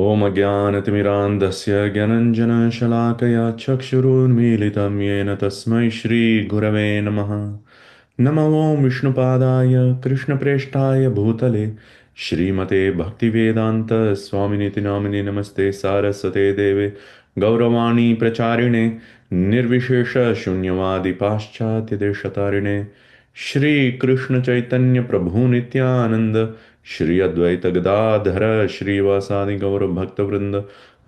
ॐ अज्ञानतिमिरान्धस्य ज्ञानञ्जनशलाकया चक्षुरुन्मीलितं येन तस्मै श्रीगुरवे नमः। नमो ॐ विष्णुपादाय कृष्णप्रेष्ठाय भूतले श्रीमते भक्तिवेदान्त स्वामिनिति नामिने नमस्ते सारस्वते देवे गौरवाणी प्रचारिणे निर्विशेष शून्यवादि पाश्चात्यदेशतारिणे श्रीकृष्ण चैतन्य प्रभु नित्यानंद श्री अद्वैत गदाधर श्रीवासादि गौर भक्तवृंद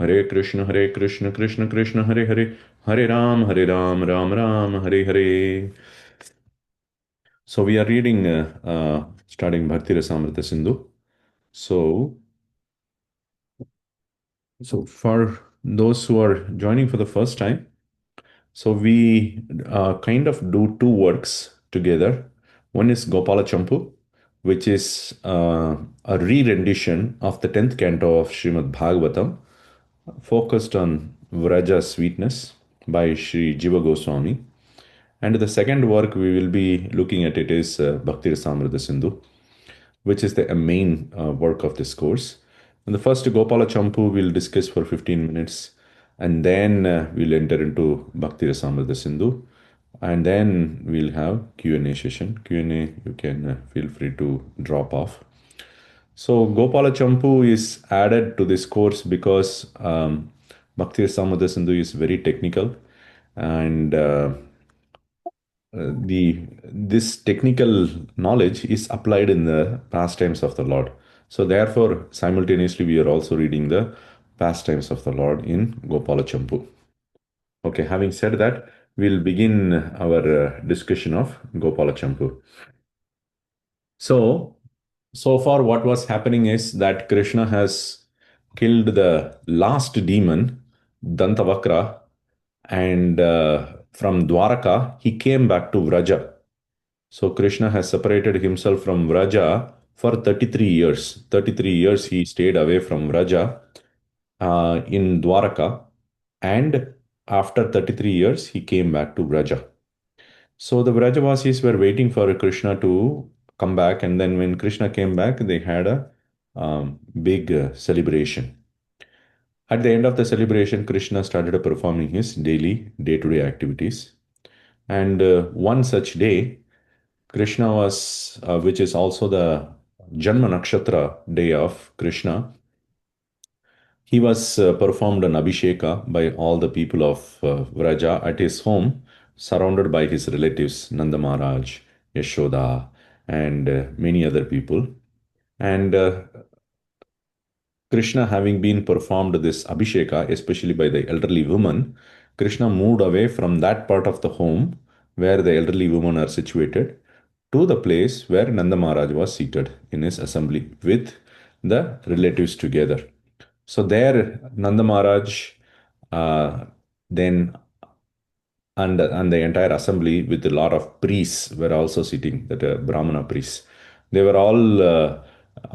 हरे Krishna Krishna Krishna Hare Hare Hare Ram Ram Ram Hare Hare. So we are reading, starting Bhakti Rasamrita Sindhu. So, so for those who are joining for the first time, so we kind of do two works together. One is Gopala Champu, which is a re-rendition of the 10th canto of Srimad Bhagavatam, focused on Vraja sweetness by Sri Jiva Goswami. And the second work we will be looking at it is Bhakti Rasamrita Sindhu, which is the main work of this course. And the first Gopala Champu we'll discuss for 15 minutes, and then we'll enter into Bhakti Rasamrita Sindhu, and then we'll have Q&A session. Q&A, you can feel free to drop off. So Gopala Champu is added to this course because Bhakti Rasamrita Sindhu is very technical, and the this technical knowledge is applied in the pastimes of the Lord. So therefore, simultaneously, we are also reading the pastimes of the Lord in Gopala Champu. Okay, having said that, we'll begin our discussion of Gopala Champu. So far, what was happening is that Krishna has killed the last demon, Dantavakra, and from Dwaraka, he came back to Vraja. So Krishna has separated himself from Vraja for 33 years. 33 years he stayed away from Vraja in Dwaraka, and after 33 years he came back to Vraja. So the Vrajavasis were waiting for Krishna to come back, and then when Krishna came back, they had a big celebration. At the end of the celebration, Krishna started performing his daily day-to-day activities. And one such day, Krishna was, which is also the Janma Nakshatra day of Krishna, he was performed an Abhisheka by all the people of Vraja at his home, surrounded by his relatives, Nanda Maharaj, Yashoda, and many other people. And Krishna, having been performed this Abhisheka, especially by the elderly women, Krishna moved away from that part of the home where the elderly women are situated to the place where Nanda Maharaj was seated in his assembly with the relatives together. So there, Nanda Maharaj then and the entire assembly with a lot of priests were also sitting, that Brahmana priests. They were all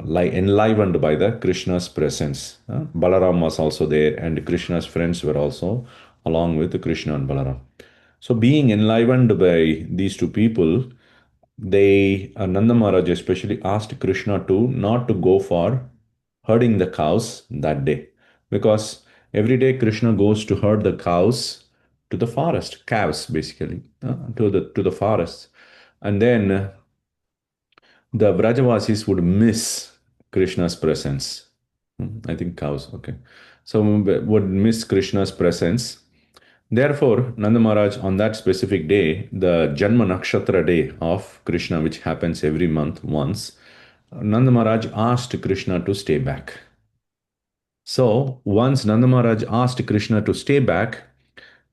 like enlivened by the Krishna's presence. Balaram was also there, and Krishna's friends were also along with Krishna and Balaram. So being enlivened by these two people, they Nanda Maharaj especially asked Krishna to not to go for herding the cows that day, because every day Krishna goes to herd the cows to the forest, calves basically, to the forest, and then the Vrajavasis would miss Krishna's presence. I think cows, okay. So would miss Krishna's presence. Therefore, Nanda Maharaj, on that specific day, the Janma Nakshatra day of Krishna, which happens every month once, Nanda Maharaj asked Krishna to stay back. So, once Nanda Maharaj asked Krishna to stay back,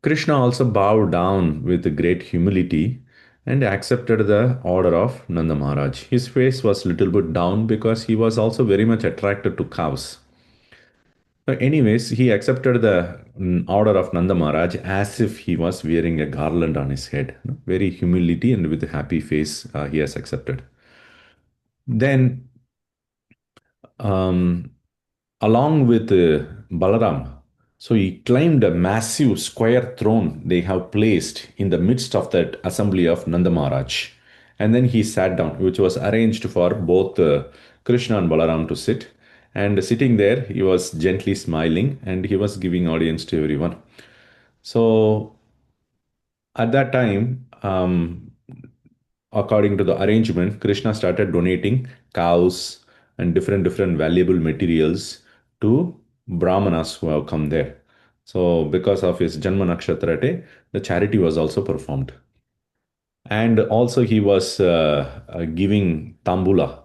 Krishna also bowed down with great humility and accepted the order of Nanda Maharaj. His face was a little bit down because he was also very much attracted to cows. But anyways, he accepted the order of Nanda Maharaj as if he was wearing a garland on his head. Very humility and with a happy face, he has accepted. Then, um, along with Balaram, so he climbed a massive square throne they have placed in the midst of that assembly of Nanda Maharaj. And then he sat down, which was arranged for both Krishna and Balaram to sit. And sitting there, he was gently smiling and he was giving audience to everyone. So at that time, according to the arrangement, Krishna started donating cows and different valuable materials to Brahmanas who have come there. So because of his Janma Nakshatra day, the charity was also performed. And also he was giving tambula,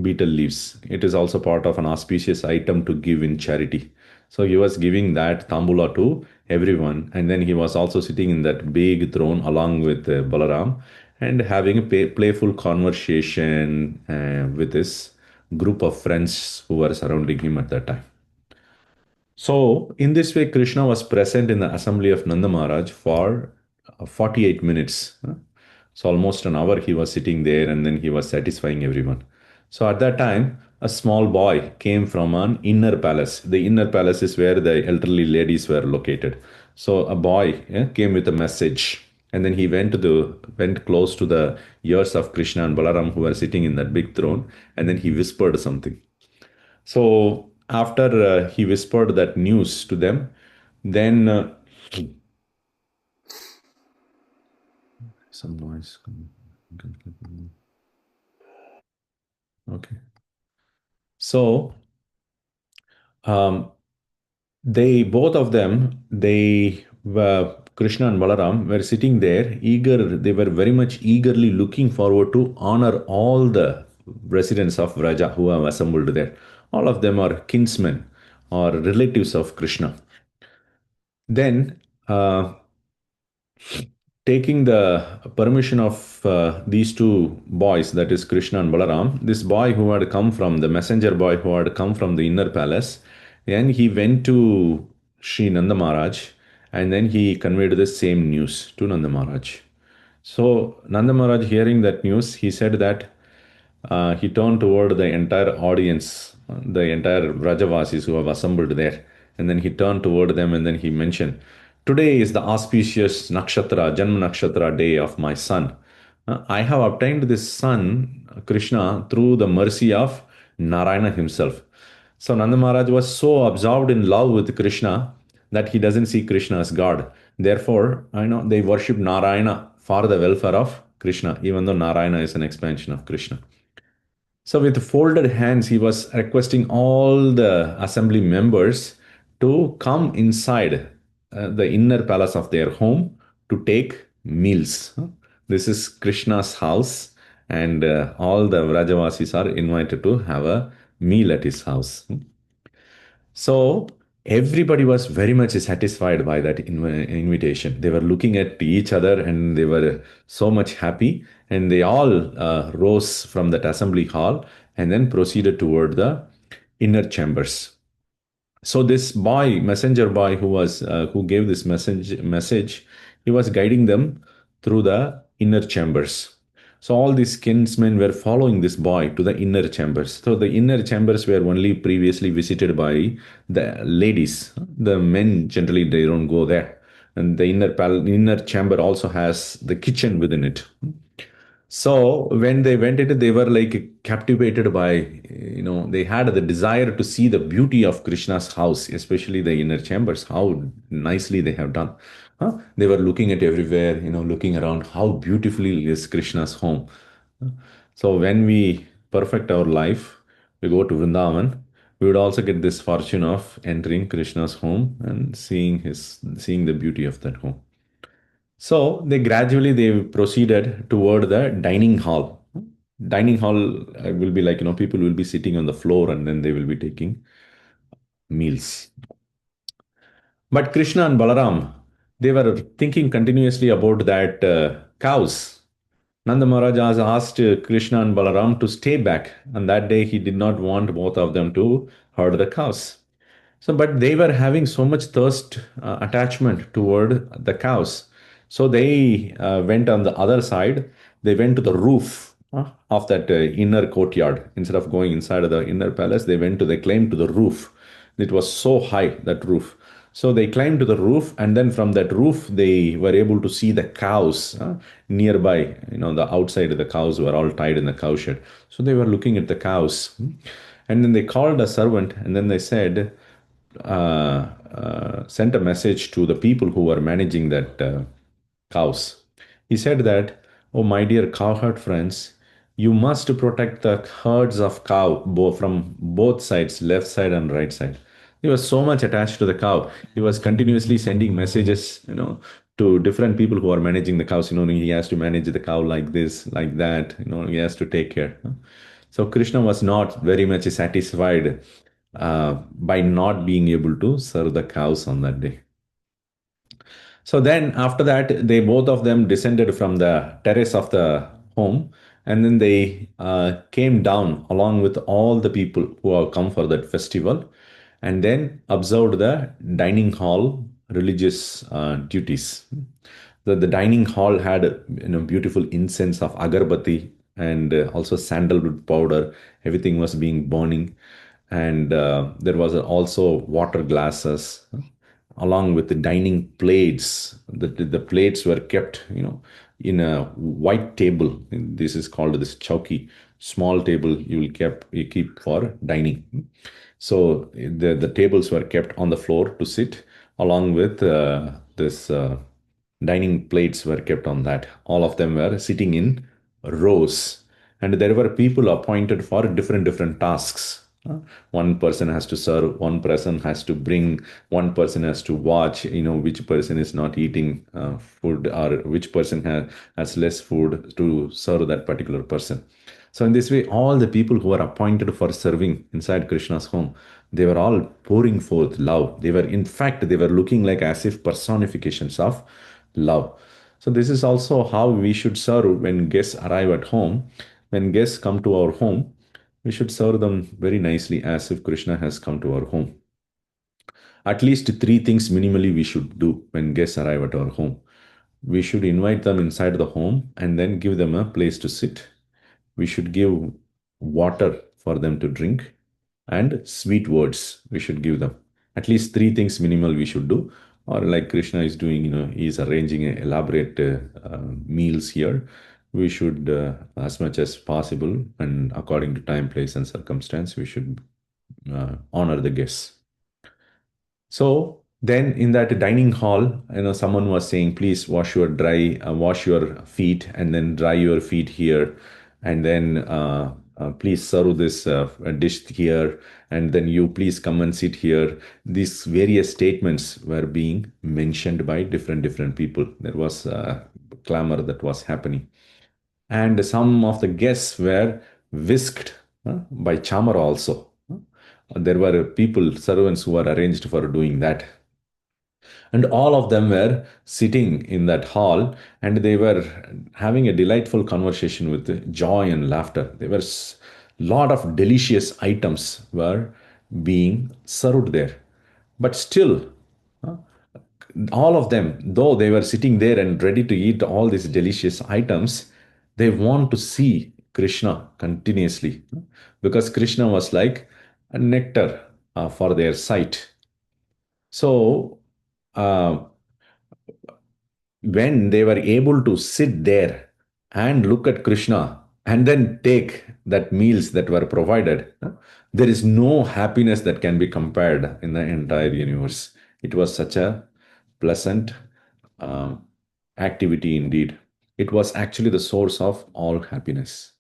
betel leaves. It is also part of an auspicious item to give in charity. So he was giving that tambula to everyone. And then he was also sitting in that big throne along with Balaram and having a playful conversation with his group of friends who were surrounding him at that time. So, in this way, Krishna was present in the assembly of Nanda Maharaj for 48 minutes. So, almost an hour he was sitting there and then he was satisfying everyone. So, at that time, a small boy came from an inner palace. The inner palace is where the elderly ladies were located. So, a boy came with a message. And then he went close to the ears of Krishna and Balaram who were sitting in that big throne. And then he whispered something. So after he whispered that news to them, then some noise. Okay. So um, they both of them, they were Krishna and Balaram were sitting there eager. They were very much eagerly looking forward to honor all the residents of Vraja who have assembled there. All of them are kinsmen or relatives of Krishna. Then taking the permission of these two boys, that is Krishna and Balaram, this boy who had come from the messenger boy who had come from the inner palace, and he went to Sri Nanda Maharaj and then he conveyed the same news to Nanda Maharaj. So Nanda Maharaj, hearing that news, he said that he turned toward the entire audience, the entire Vrajavasis who have assembled there. And then he turned toward them and then he mentioned, "Today is the auspicious Nakshatra, Janma Nakshatra day of my son. I have obtained this son, Krishna, through the mercy of Narayana himself." So Nanda Maharaj was so absorbed in love with Krishna that he doesn't see Krishna as God. Therefore, I know they worship Narayana for the welfare of Krishna, even though Narayana is an expansion of Krishna. So, with folded hands, he was requesting all the assembly members to come inside the inner palace of their home to take meals. This is Krishna's house, and all the Vrajavasis are invited to have a meal at his house. So everybody was very much satisfied by that invitation. They were looking at each other and they were so much happy. And they all rose from that assembly hall and then proceeded toward the inner chambers. So this boy, messenger boy, who gave this message, he was guiding them through the inner chambers. So all these kinsmen were following this boy to the inner chambers. So the inner chambers were only previously visited by the ladies. The men generally they don't go there. And the inner chamber also has the kitchen within it. So when they went into, they were like captivated by, they had the desire to see the beauty of Krishna's house, especially the inner chambers, how nicely they have done. They were looking at everywhere, looking around how beautifully is Krishna's home. So when we perfect our life, we go to Vrindavan, we would also get this fortune of entering Krishna's home and seeing the beauty of that home. So they proceeded toward the dining hall. Dining hall will be like, people will be sitting on the floor and then they will be taking meals. But Krishna and Balaram, they were thinking continuously about that cows. Nanda Maharaj has asked Krishna and Balaram to stay back. And that day he did not want both of them to herd the cows. So, but they were having so much thirst attachment toward the cows. So they went on the other side. They went to the roof of that inner courtyard. Instead of going inside of the inner palace, they climbed to the roof. It was so high, that roof. So they climbed to the roof, and then from that roof, they were able to see the cows nearby. The outside of the cows were all tied in the cow shed. So they were looking at the cows. And then they called a servant, and then they said, sent a message to the people who were managing that cows. He said that, "Oh, my dear cowherd friends, you must protect the herds of cow from both sides, left side and right side." He was so much attached to the cow. He was continuously sending messages, to different people who are managing the cows. He has to manage the cow like this, like that. He has to take care. So Krishna was not very much satisfied by not being able to serve the cows on that day. So then after that, they both of them descended from the terrace of the home, and then they came down along with all the people who have come for that festival, and then observed the dining hall religious duties. The dining hall had beautiful incense of agarbatti and also sandalwood powder. Everything was being burning, and there was also water glasses along with the dining plates. The plates were kept, in a white table. This is called this chowki, small table you keep for dining. So the tables were kept on the floor to sit, along with this dining plates were kept on that. All of them were sitting in rows, and there were people appointed for different tasks. One person has to serve, one person has to bring, one person has to watch, which person is not eating food, or which person has less food to serve that particular person. So in this way, all the people who were appointed for serving inside Krishna's home, they were all pouring forth love. In fact, they were looking like as if personifications of love. So this is also how we should serve when guests arrive at home. When guests come to our home, we should serve them very nicely as if Krishna has come to our home. At least three things minimally we should do when guests arrive at our home. We should invite them inside the home and then give them a place to sit. We should give water for them to drink, and sweet words we should give them. At least three things minimal we should do. Or like Krishna is doing, he's arranging elaborate meals here. We should, as much as possible, and according to time, place, and circumstance, we should honor the guests. So then in that dining hall, someone was saying, please wash your feet and then dry your feet here. And then please serve this dish here. And then you please come and sit here. These various statements were being mentioned by different people. There was clamor that was happening. And some of the guests were whisked by Chamar also. There were people, servants who were arranged for doing that. And all of them were sitting in that hall, and they were having a delightful conversation with joy and laughter. There were lot of delicious items were being served there. But still, uh, all of them, though they were sitting there and ready to eat all these delicious items, they want to see Krishna continuously, because Krishna was like a nectar for their sight. So, uh, when they were able to sit there and look at Krishna and then take that meals that were provided, there is no happiness that can be compared in the entire universe. It was such a pleasant uh, activity indeed. It was actually the source of all happiness.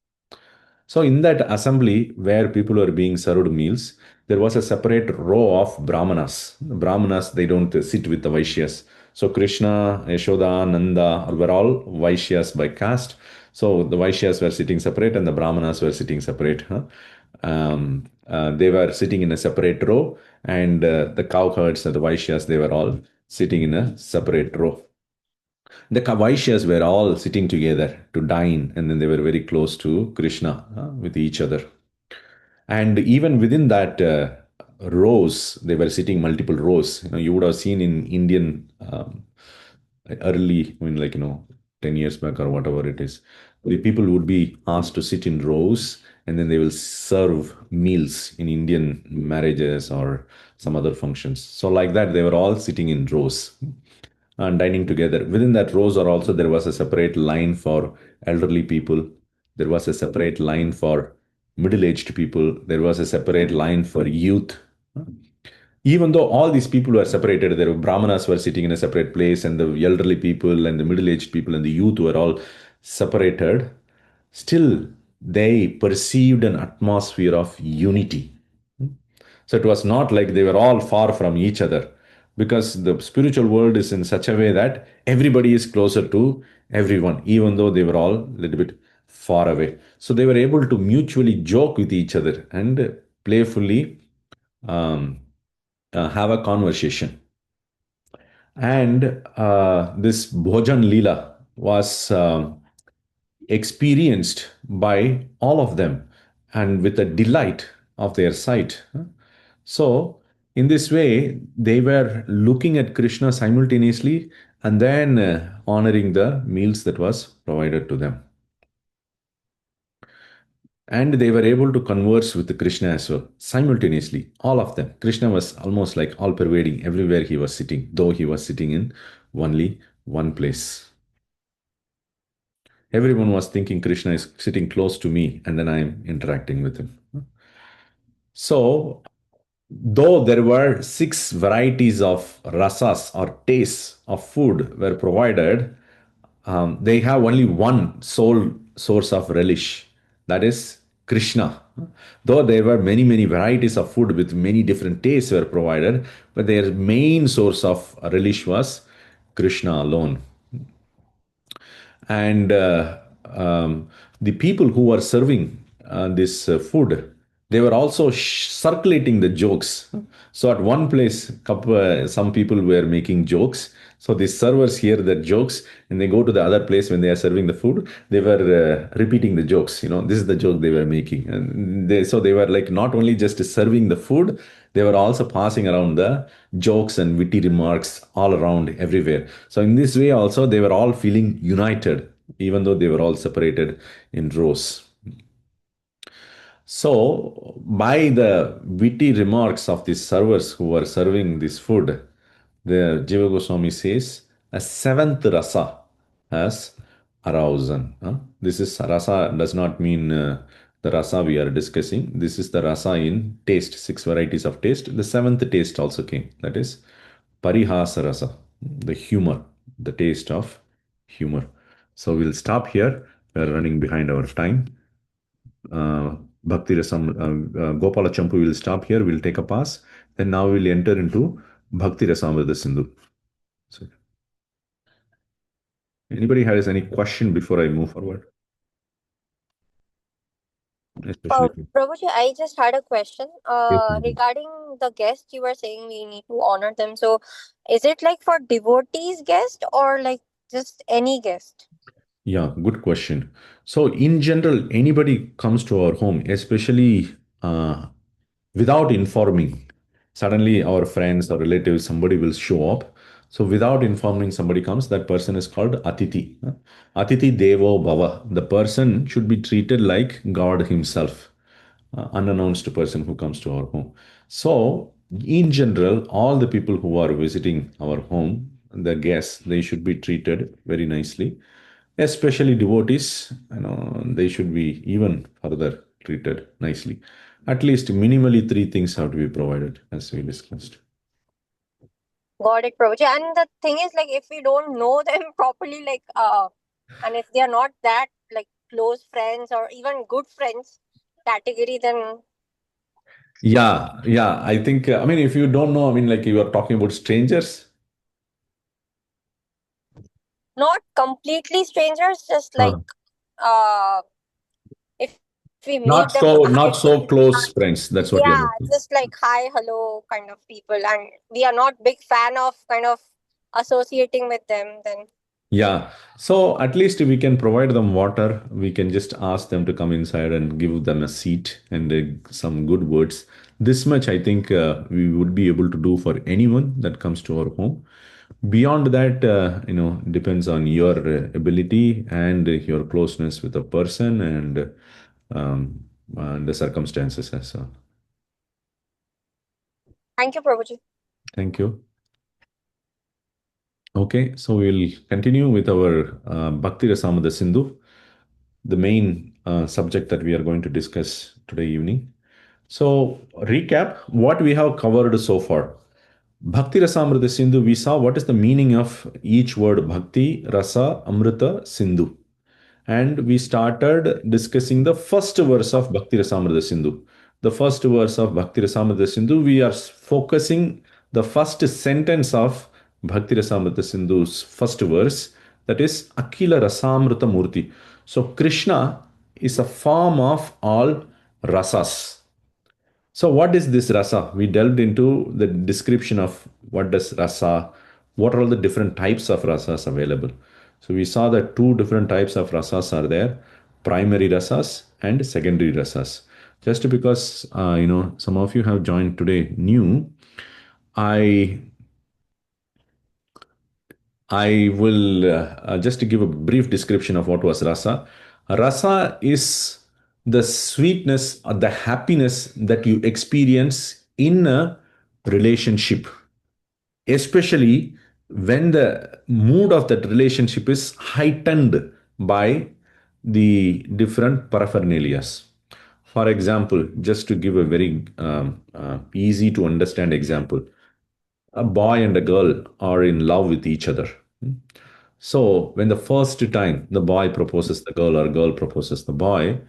So in that assembly where people were being served meals, there was a separate row of Brahmanas. Brahmanas, they don't sit with the Vaishyas. So Krishna, Yashoda, Nanda were all Vaishyas by caste. So the Vaishyas were sitting separate and the Brahmanas were sitting separate. They were sitting in a separate row, and the cowherds and the Vaishyas, they were all sitting in a separate row. The Vaishyas were all sitting together to dine, and then they were very close to Krishna with each other. And even within that rows, they were sitting multiple rows. You would have seen in Indian early, 10 years back or whatever it is, the people would be asked to sit in rows, and then they will serve meals in Indian marriages or some other functions. So like that, they were all sitting in rows and dining together. Within that rows, or also there was a separate line for elderly people. There was a separate line for middle-aged people. There was a separate line for youth. Even though all these people were separated, there were brahmanas were sitting in a separate place, and the elderly people and the middle-aged people and the youth were all separated. Still, they perceived an atmosphere of unity. So it was not like they were all far from each other, because the spiritual world is in such a way that everybody is closer to everyone, even though they were all a little bit far away. So they were able to mutually joke with each other and playfully um, have a conversation. And this Bhojan Leela was experienced by all of them and with a delight of their sight. So, in this way, they were looking at Krishna simultaneously and then honoring the meals that was provided to them. And they were able to converse with Krishna as well, simultaneously, all of them. Krishna was almost like all pervading everywhere he was sitting, though he was sitting in only one place. Everyone was thinking Krishna is sitting close to me and then I am interacting with him. So, though there were six varieties of rasas or tastes of food were provided, they have only one sole source of relish, that is Krishna. Though there were many, many varieties of food with many different tastes were provided, but their main source of relish was Krishna alone. And the people who were serving this food, they were also circulating the jokes. So at one place, some people were making jokes. So the servers hear the jokes and they go to the other place when they are serving the food. They were repeating the jokes. This is the joke they were making. And so they were like not only just serving the food, they were also passing around the jokes and witty remarks all around everywhere. So in this way also they were all feeling united, even though they were all separated in rows. So by the witty remarks of these servers who were serving this food, the Jiva Goswami says a seventh rasa has arisen. This is rasa does not mean the rasa we are discussing. This is the rasa in taste, six varieties of taste. The seventh taste also came. That is parihasa rasa, the humor, the taste of humor. So we'll stop here. We're running behind our time. Bhakti Rasam, Gopala Champu will stop here. We'll take a pause. Then now we'll enter into Bhakti Rasamrita Sindhu. So, anybody has any question before I move forward? Especially. Prabhuji, I just had a question Yes. regarding the guest. You were saying we need to honor them. So, is it like for devotees guest or like just any guest? Yeah, good question. So, in general, anybody comes to our home, especially without informing, suddenly our friends or relatives, somebody will show up. So, without informing, somebody comes, that person is called Atiti. Atiti Devo Bhava. The person should be treated like God Himself, unannounced person who comes to our home. So, in general, all the people who are visiting our home, the guests, they should be treated very nicely. Especially devotees, they should be even further treated nicely. At least minimally three things have to be provided, as we discussed. Got it, Prabhuji. And the thing is, like, if we don't know them properly, like, and if they are not that like close friends or even good friends category, then Yeah, yeah. I think, I mean, if you don't know, I mean, like you are talking about strangers. not completely strangers, just like Huh. uh, if we meet Not them so, not so occasionally. close friends. That's what you're Yeah, looking. just like hi, hello kind of people, and we are not big fan of kind of associating with them. Then Yeah. So at least we can provide them water. We can just ask them to come inside and give them a seat and some good words. This much, I think, we would be able to do for anyone that comes to our home. Beyond that, depends on your ability and your closeness with the person and the circumstances as well. thank you, Prabhuji. Thank you. Okay, so we'll continue with our Bhakti Rasamrita Sindhu. The main subject that we are going to discuss today evening. So, recap what we have covered so far. Bhakti Rasamrita Sindhu, we saw what is the meaning of each word Bhakti, Rasa, Amrita, Sindhu. And we started discussing the first verse of Bhakti Rasamrita Sindhu. The first verse of Bhakti Rasamrita Sindhu, we are focusing the first sentence of Bhakti Rasamrita Sindhu's first verse, that is Akila Rasamrita Murti. So Krishna is a form of all rasas. So what is this rasa? We delved into the description of what does rasa, what are all the different types of rasas available. So we saw that two different types of rasas are there, primary rasas and secondary rasas. Just because some of you have joined today new, I I will just to give a brief description of what was rasa. Rasa is the sweetness or the happiness that you experience in a relationship, especially when the mood of that relationship is heightened by the different paraphernalias. For example, just to give a very easy to understand example, a boy and a girl are in love with each other. So, when the first time the boy proposes the girl or girl proposes the boy,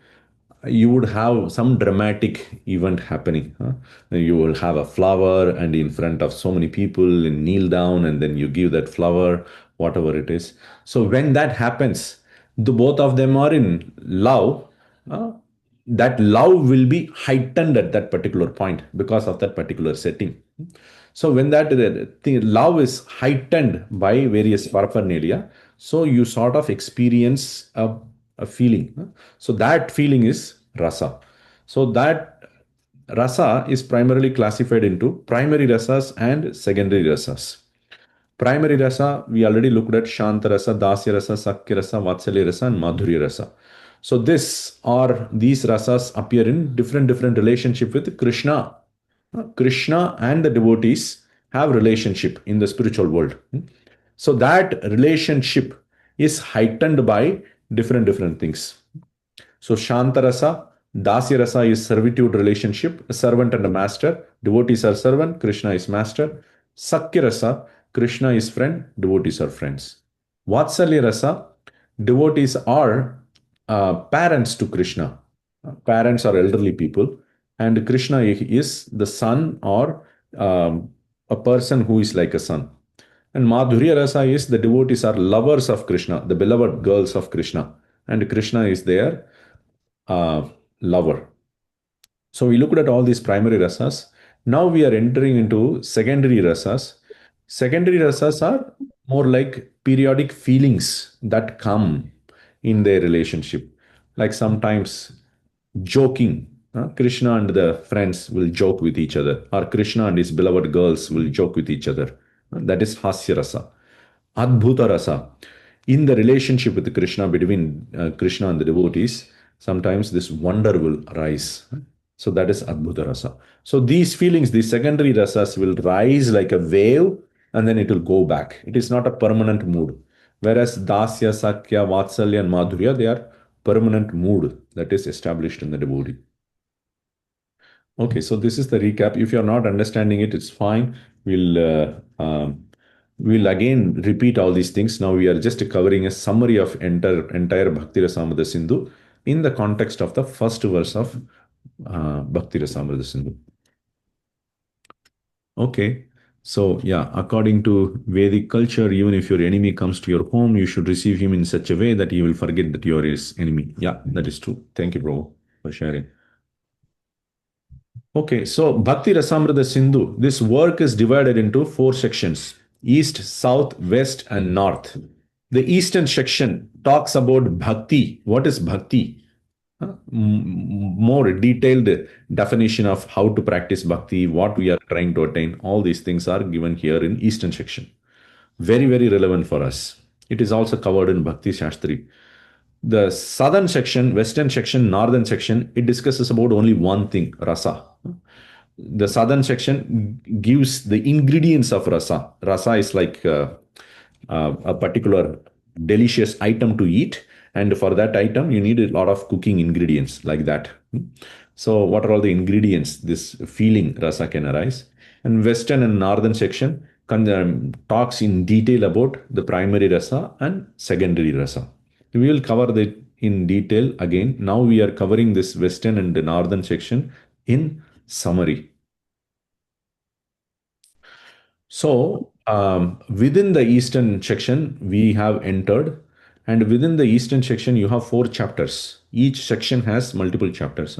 you would have some dramatic event happening. Huh? You will have a flower, and in front of so many people, and kneel down, and then you give that flower, whatever it is. So, when that happens, the both of them are in love. uh, that love will be heightened at that particular point because of that particular setting. So when that love is heightened by various paraphernalia, so you sort of experience a feeling. So that feeling is rasa. So that rasa is primarily classified into primary rasas and secondary rasas. Primary rasa, we already looked at Shanta rasa, Dasya rasa, Sakya rasa, Vatsalya rasa, and Madhurya rasa. So these rasas appear in different relationship with Krishna. Krishna and the devotees have relationship in the spiritual world. So that relationship is heightened by different things. So Shantarasa, Dasya is servitude relationship, a servant and a master. Devotees are servant, Krishna is master. Sakya Krishna is friend, devotees are friends. Vatsalya Rasa, devotees are parents to Krishna. Parents are elderly people, and Krishna is the son or a person who is like a son. And Madhurya Rasa is the devotees are lovers of Krishna, the beloved girls of Krishna, and Krishna is their lover. So we looked at all these primary rasas. Now we are entering into secondary rasas. Secondary rasas are more like periodic feelings that come in their relationship. Like sometimes joking. Krishna and the friends will joke with each other, or Krishna and his beloved girls will joke with each other. That is Hasya Rasa. Adbhuta Rasa. In the relationship with Krishna, between Krishna and the devotees, sometimes this wonder will arise. So that is Adbhuta Rasa. So these feelings, these secondary rasas will rise like a wave and then it will go back. It is not a permanent mood. Whereas Dasya, Sakya, Vatsalya, and Madhurya, they are permanent mood that is established in the devotee. Okay, so this is the recap. If you're not understanding it, it's fine. We'll again repeat all these things. Now we are just covering a summary of entire Bhakti Rasamrita Sindhu in the context of the first verse of Bhakti Rasamrita Sindhu. Okay, so yeah, according to Vedic culture, even if your enemy comes to your home, you should receive him in such a way that he will forget that you are his enemy. Yeah, that is true. Thank you, bro, for sharing. Okay, so Bhakti Rasamrita Sindhu, this work is divided into four sections: East, South, West, and North. The Eastern section talks about Bhakti. What is Bhakti? More detailed definition of how to practice Bhakti, what we are trying to attain, all these things are given here in Eastern section. Very relevant for us. It is also covered in Bhakti Shastri. The southern section, western section, northern section, it discusses about only one thing, rasa. The southern section gives the ingredients of rasa. Rasa is like a particular delicious item to eat, And for that item, you need a lot of cooking ingredients like that. So what are all the ingredients this feeling rasa can arise? And Western and Northern section talks in detail about the primary rasa and secondary rasa. We will cover that in detail again. Now we are covering this Western and the Northern section in summary. So, within the Eastern section, we have entered, and within the Eastern section, you have four chapters. Each section has multiple chapters.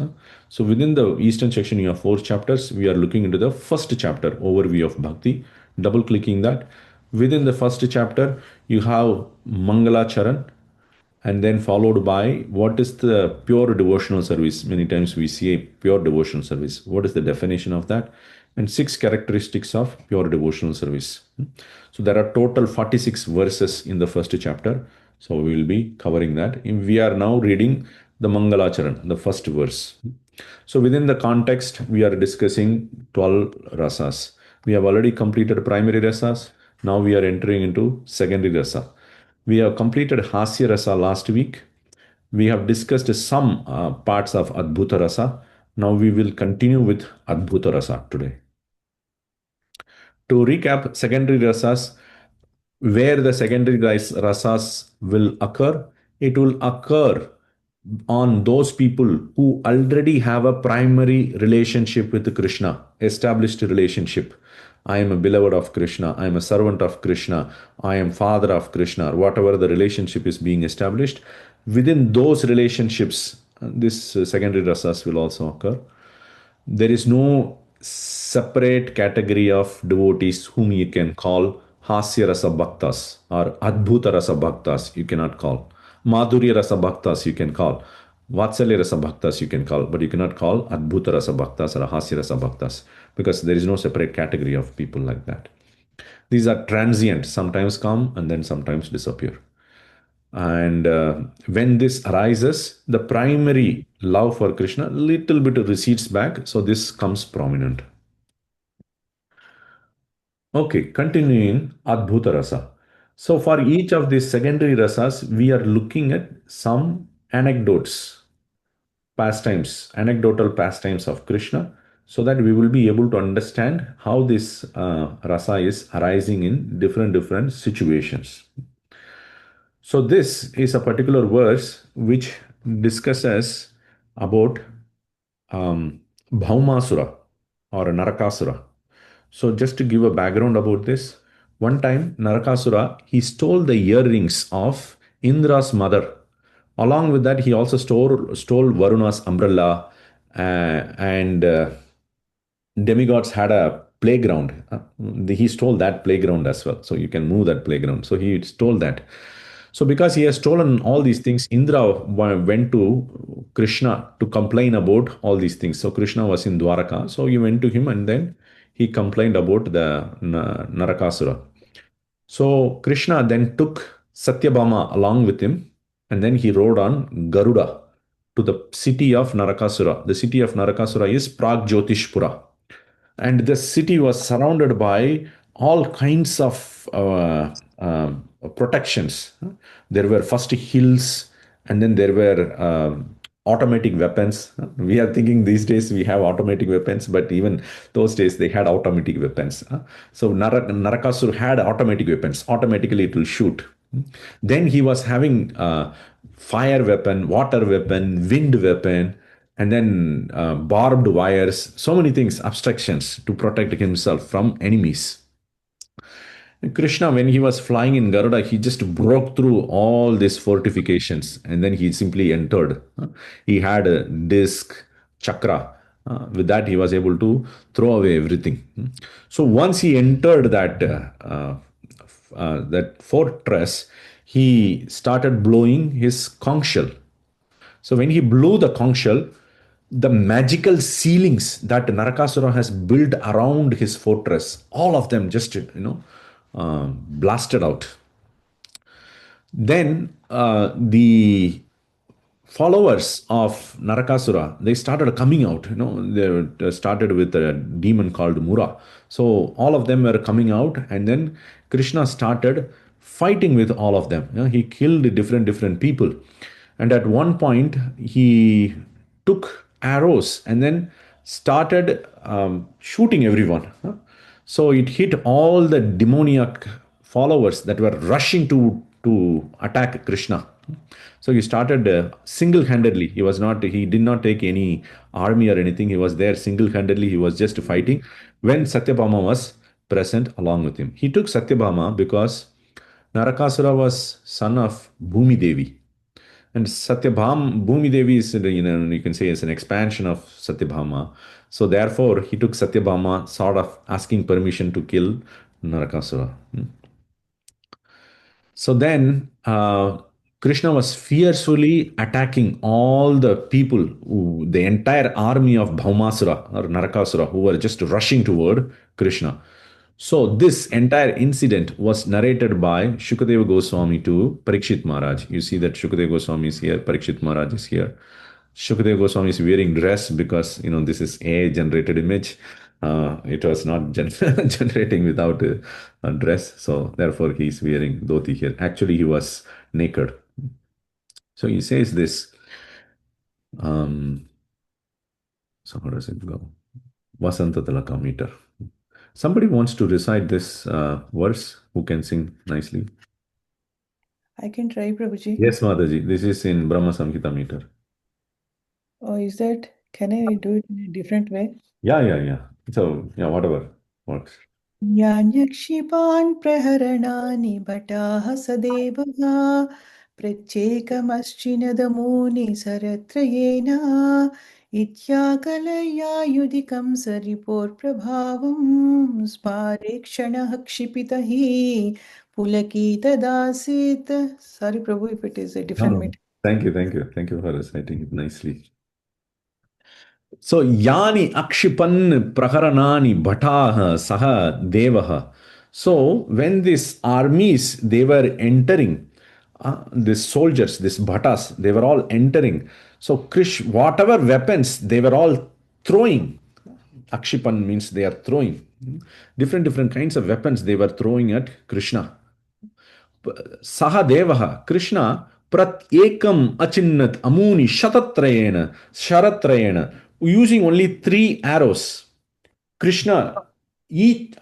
So, within the Eastern section, you have four chapters. We are looking into the first chapter, overview of Bhakti, double clicking that. Within the first chapter, you have Mangala Charan, and then followed by what is the pure devotional service. Many times we see a pure devotional service. What is the definition of that? And six characteristics of pure devotional service. So there are total 46 verses in the first chapter. So we will be covering that. We are now reading the Mangalacharan, the first verse. So within the context, we are discussing 12 rasas. We have already completed primary rasas. Now we are entering into secondary rasa. We have completed Hasya Rasa last week. We have discussed some parts of Adbhuta Rasa. Now we will continue with Adbhuta Rasa today. To recap, secondary rasas, where the secondary rasas will occur, it will occur on those people who already have a primary relationship with Krishna, established relationship. I am a beloved of Krishna, I am a servant of Krishna, I am father of Krishna, whatever the relationship is being established. Within those relationships, this secondary rasas will also occur. There is no separate category of devotees whom you can call Hasya Rasa Bhaktas or Adbhuta Rasa Bhaktas, you cannot call. Madhurya Rasa Bhaktas, you can call. Vatsalya Rasa Bhaktas, you can call, but you cannot call Adbhuta Rasa Bhaktas or Hasya Rasa Bhaktas because there is no separate category of people like that. These are transient, sometimes come and then sometimes disappear. And when this arises, the primary love for Krishna little bit recedes back, so this comes prominent. Okay, continuing Adbhuta Rasa. So for each of these secondary rasas, we are looking at some anecdotes, pastimes, anecdotal pastimes of Krishna, so that we will be able to understand how this rasa is arising in different situations. So this is a particular verse which discusses about Bhaumasura or Narakasura. So just to give a background about this, one time Narakasura, he stole the earrings of Indra's mother. Along with that, he also stole Varuna's umbrella and demigods had a playground. He stole that playground as well. So you can move that playground. So he stole that. So because he has stolen all these things, Indra went to Krishna to complain about all these things. So Krishna was in Dwaraka. So he went to him and then he complained about the Narakasura. So Krishna then took Satyabhama along with him and then he rode on Garuda to the city of Narakasura. The city of Narakasura is Pragjotishpura. And the city was surrounded by all kinds of protections. There were first hills, and then there were automatic weapons. We are thinking these days we have automatic weapons, but even those days they had automatic weapons. So Narakasur had automatic weapons. Automatically it will shoot. Then he was having fire weapon, water weapon, wind weapon, and then barbed wires, so many things, obstructions to protect himself from enemies. And Krishna, when he was flying in Garuda, he just broke through all these fortifications and then he simply entered. He had a disc, chakra. With that, he was able to throw away everything. So once he entered that fortress, he started blowing his conch shell. So when he blew the conch shell, the magical ceilings that Narakasura has built around his fortress, all of them just, blasted out. Then the followers of Narakasura, they started coming out. They started with a demon called Mura. So all of them were coming out, and then Krishna started fighting with all of them. He killed different people, and at one point he took arrows and then started shooting everyone. So it hit all the demoniac followers that were rushing to attack Krishna. So he started single-handedly. He did not take any army or anything. He was there single-handedly. He was just fighting when Satyabhama was present along with him. He took Satyabhama because Narakasura was son of Bhumi Devi. And Bhumi Devi is, you can say, is an expansion of Satyabhama. So therefore, he took Satyabhama, sort of asking permission to kill Narakasura. So then, Krishna was fiercely attacking all the people, the entire army of Bhaumasura or Narakasura, who were just rushing toward Krishna. So this entire incident was narrated by Shukadeva Goswami to Parikshit Maharaj. You see that Shukadeva Goswami is here, Parikshit Maharaj is here. Shukadeva Goswami is wearing dress because this is AI generated image. It was not generating without a dress, so therefore he is wearing dhoti here. Actually, he was naked. So he says this. So how does it go? Vasanta Talaka meter. Somebody wants to recite this verse who can sing nicely. I can try, Prabhuji. Yes, Mataji. This is in Brahma Samhita meter. Oh, is that? Can I do it in a different way? Yeah. So, yeah, whatever works. Yanyakshipaan praharanaani bhataah sadevah प्रत्येकमश्चिनदमूनि सरत्रयेण इत्याकलयायुधिकं सरिपोर्प्रभावं स्मारेक्षणः क्षिपितः हि पुलकितदासीत्. Sorry, Prabhu, if it is a different meter. Thank you for reciting it nicely. So, Yani Akshipan Praharanani Bhataha Saha Devaha. So, when these armies, they were entering, these soldiers, these bhattas, they were all entering. So, whatever weapons they were all throwing, Akshipan means they are throwing. Different kinds of weapons they were throwing at Krishna. Saha Devaha, Krishna, Pratyekam Achinnat Amuni Sharatrayena, using only 3 arrows. Krishna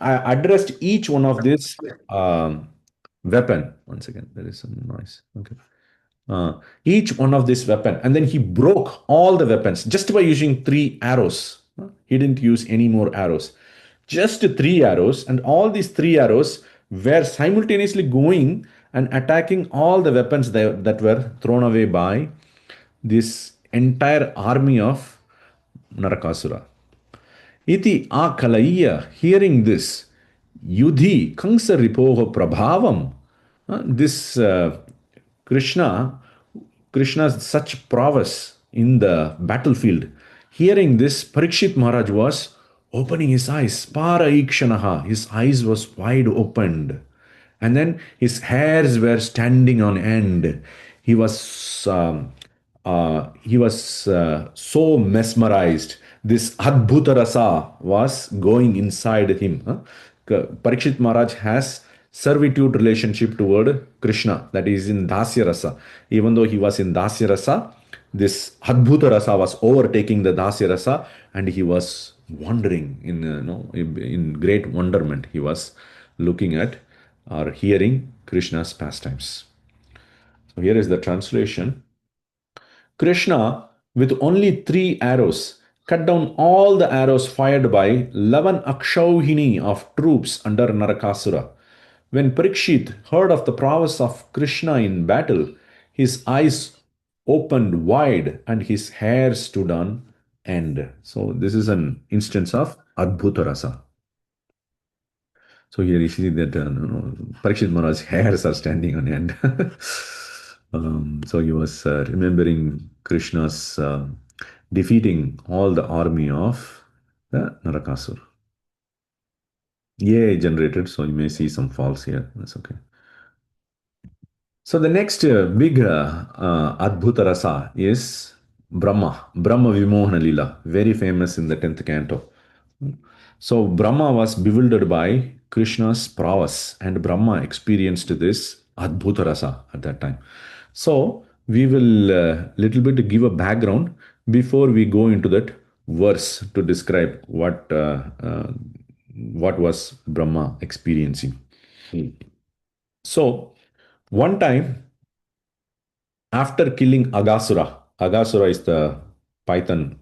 addressed each one of this weapon. Once again, there is some noise. Okay. Each one of this weapon, and then he broke all the weapons just by using 3 arrows. He didn't use any more arrows. Just 3 arrows, and all these 3 arrows were simultaneously going and attacking all the weapons that were thrown away by this entire army of Narakasura. Iti akalaiya, hearing this, yudhi kansa ripoho prabhavam, this Krishna's such prowess in the battlefield, hearing this, Parikshit Maharaj was opening his eyes, para ikshanaha, his eyes was wide opened. And then his hairs were standing on end. He was so mesmerized. This Adbhuta Rasa was going inside him. Parikshit Maharaj has servitude relationship toward Krishna, that is in Dasya Rasa. Even though he was in Dasya Rasa, this Adbhuta Rasa was overtaking the Dasya Rasa, and he was wondering in great wonderment. He was looking at or hearing Krishna's pastimes. So here is the translation. Krishna, with only 3 arrows, cut down all the arrows fired by 11 Akshauhini of troops under Narakasura. When Parikshit heard of the prowess of Krishna in battle, his eyes opened wide and his hair stood on end. So this is an instance of Adbhuta Rasa. So here you see that Parikshit Maharaj's hairs are standing on end. So he was remembering Krishna's defeating all the army of the Narakasur. Yeah, generated, so you may see some false here. That's okay. So the next big Adbhuta Rasa is Brahma Vimohana Lila, very famous in the 10th canto. So Brahma was bewildered by Krishna's prowess, and Brahma experienced this Adbhuta Rasa at that time. So we will little bit give a background before we go into that verse to describe what was Brahma experiencing. So one time after killing Agasura is the python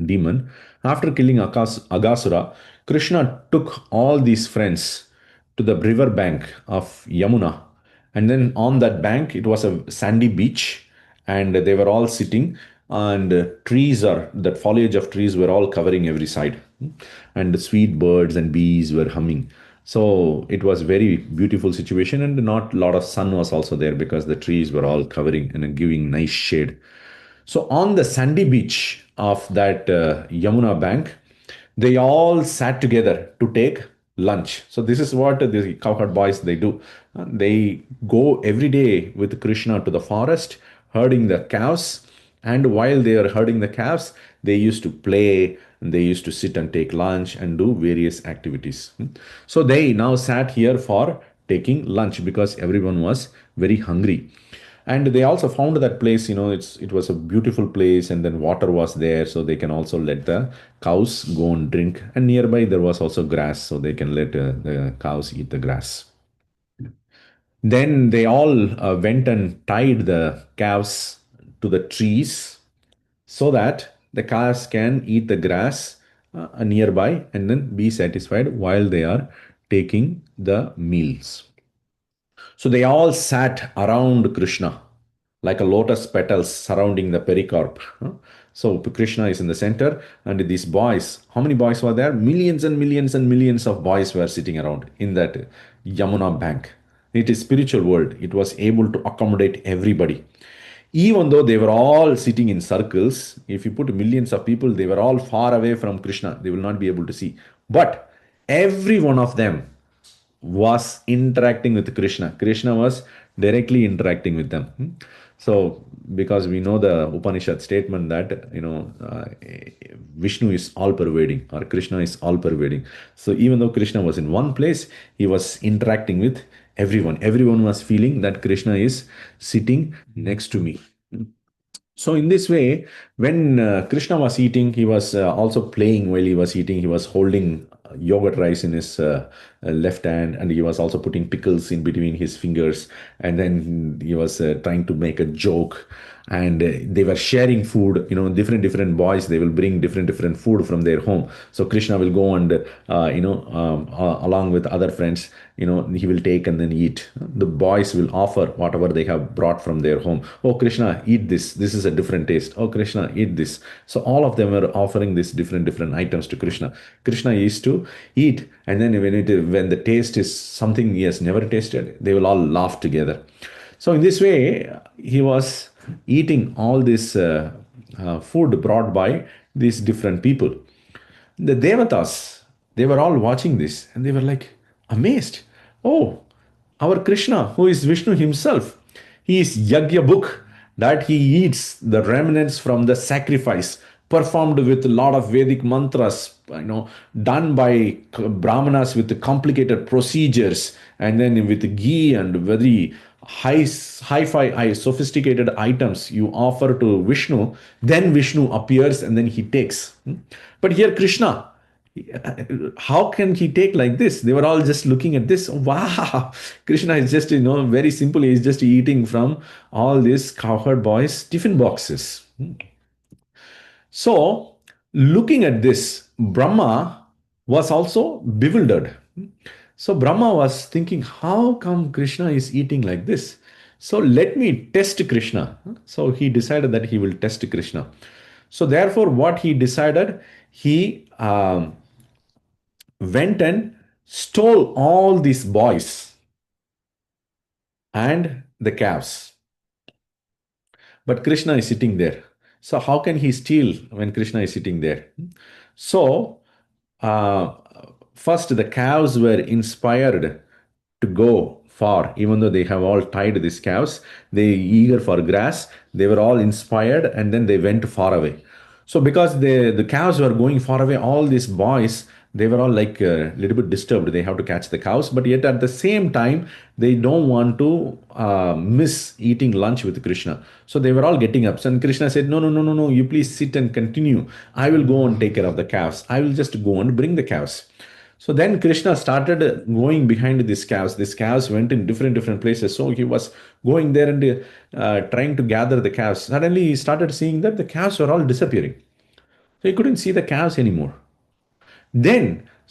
demon. After killing Agasura, Krishna took all these friends to the river bank of Yamuna. And then on that bank, it was a sandy beach, and they were all sitting, and trees or that foliage of trees were all covering every side. And the sweet birds and bees were humming. So it was very beautiful situation, and not a lot of sun was also there because the trees were all covering and giving nice shade. So on the sandy beach of that Yamuna bank, they all sat together to take lunch. So this is what the cowherd boys they do. They go every day with Krishna to the forest, herding the cows. And while they are herding the calves, they used to play, and they used to sit and take lunch and do various activities. So they now sat here for taking lunch because everyone was very hungry. And they also found that place, it was a beautiful place, and then water was there, so they can also let the cows go and drink. And nearby there was also grass, so they can let the cows eat the grass. Then they all went and tied the calves to the trees so that the calves can eat the grass nearby and then be satisfied while they are taking the meals. So they all sat around Krishna like a lotus petals surrounding the pericarp. So Krishna is in the center, and these boys, how many boys were there? Millions and millions and millions of boys were sitting around in that Yamuna bank. It is spiritual world. It was able to accommodate everybody. Even though they were all sitting in circles, if you put millions of people, they were all far away from Krishna. They will not be able to see. But every one of them was interacting with Krishna. Krishna was directly interacting with them. So, because we know the Upanishad statement that Vishnu is all pervading, or Krishna is all pervading. So even though Krishna was in one place, he was interacting with everyone. Everyone was feeling that Krishna is sitting next to me. So in this way, when Krishna was eating, he was also playing while he was eating. He was holding yogurt rice in his left hand, and he was also putting pickles in between his fingers. And then he was trying to make a joke. And they were sharing food. Different boys. They will bring different food from their home. So Krishna will go and along with other friends, he will take and then eat. The boys will offer whatever they have brought from their home. Oh Krishna, eat this. This is a different taste. Oh Krishna, eat this. So all of them were offering these different items to Krishna. Krishna used to eat, and then when the taste is something he has never tasted, they will all laugh together. So in this way, he was eating all this food brought by these different people. The devatas, they were all watching this, and they were like amazed. Oh, our Krishna, who is Vishnu himself, he is Yagya book, that he eats the remnants from the sacrifice performed with a lot of Vedic mantras, done by Brahmanas with complicated procedures, and then with ghee and very hi-fi, sophisticated items you offer to Vishnu. Then Vishnu appears and then he takes. But here Krishna, how can he take like this? They were all just looking at this. Wow, Krishna is just, very simple. He's just eating from all these cowherd boys' tiffin boxes. So, looking at this, Brahma was also bewildered. So, Brahma was thinking, how come Krishna is eating like this? So, let me test Krishna. So, he decided that he will test Krishna. So, therefore, what he decided, he went and stole all these boys and the calves. But Krishna is sitting there. So how can he steal when Krishna is sitting there? So uh, first the cows were inspired to go far, even though they have all tied these cows, they eager for grass, they were all inspired, and then they went far away. So because the cows were going far away, all these boys, They were all like a little bit disturbed. They have to catch the cows, but yet at the same time, they don't want to miss eating lunch with Krishna. So they were all getting up. And Krishna said, no, no, no, no, no, you please sit and continue. I will go and take care of the calves. I will just go and bring the calves. So then Krishna started going behind these calves. These calves went in different places. So he was going there and trying to gather the calves. Suddenly he started seeing that the calves were all disappearing. So he couldn't see the calves anymore.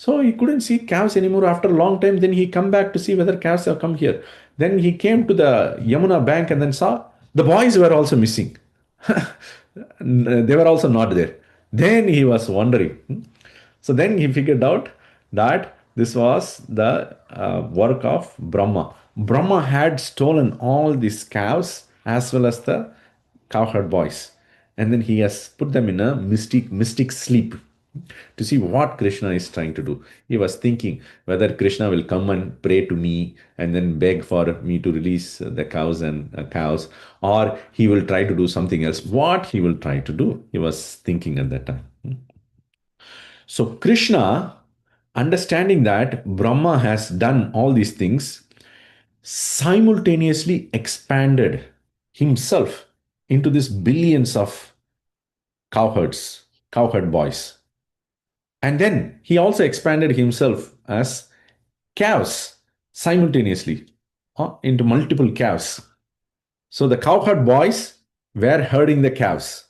So he couldn't see calves anymore after a long time. Then he come back to see whether calves have come here. Then he came to the Yamuna bank and then saw the boys were also missing. They were also not there. Then he was wondering. So then he figured out that this was the work of Brahma. Brahma had stolen all these cows as well as the cowherd boys. And then he has put them in a mystic sleep to see what Krishna is trying to do. He was thinking whether Krishna will come and pray to me and then beg for me to release the cows and cows, or he will try to do something else. What he will try to do, he was thinking at that time. So Krishna, understanding that Brahma has done all these things, simultaneously expanded himself into this billions of cowherd boys. And then he also expanded himself as calves simultaneously into multiple calves. So the cowherd boys were herding the calves.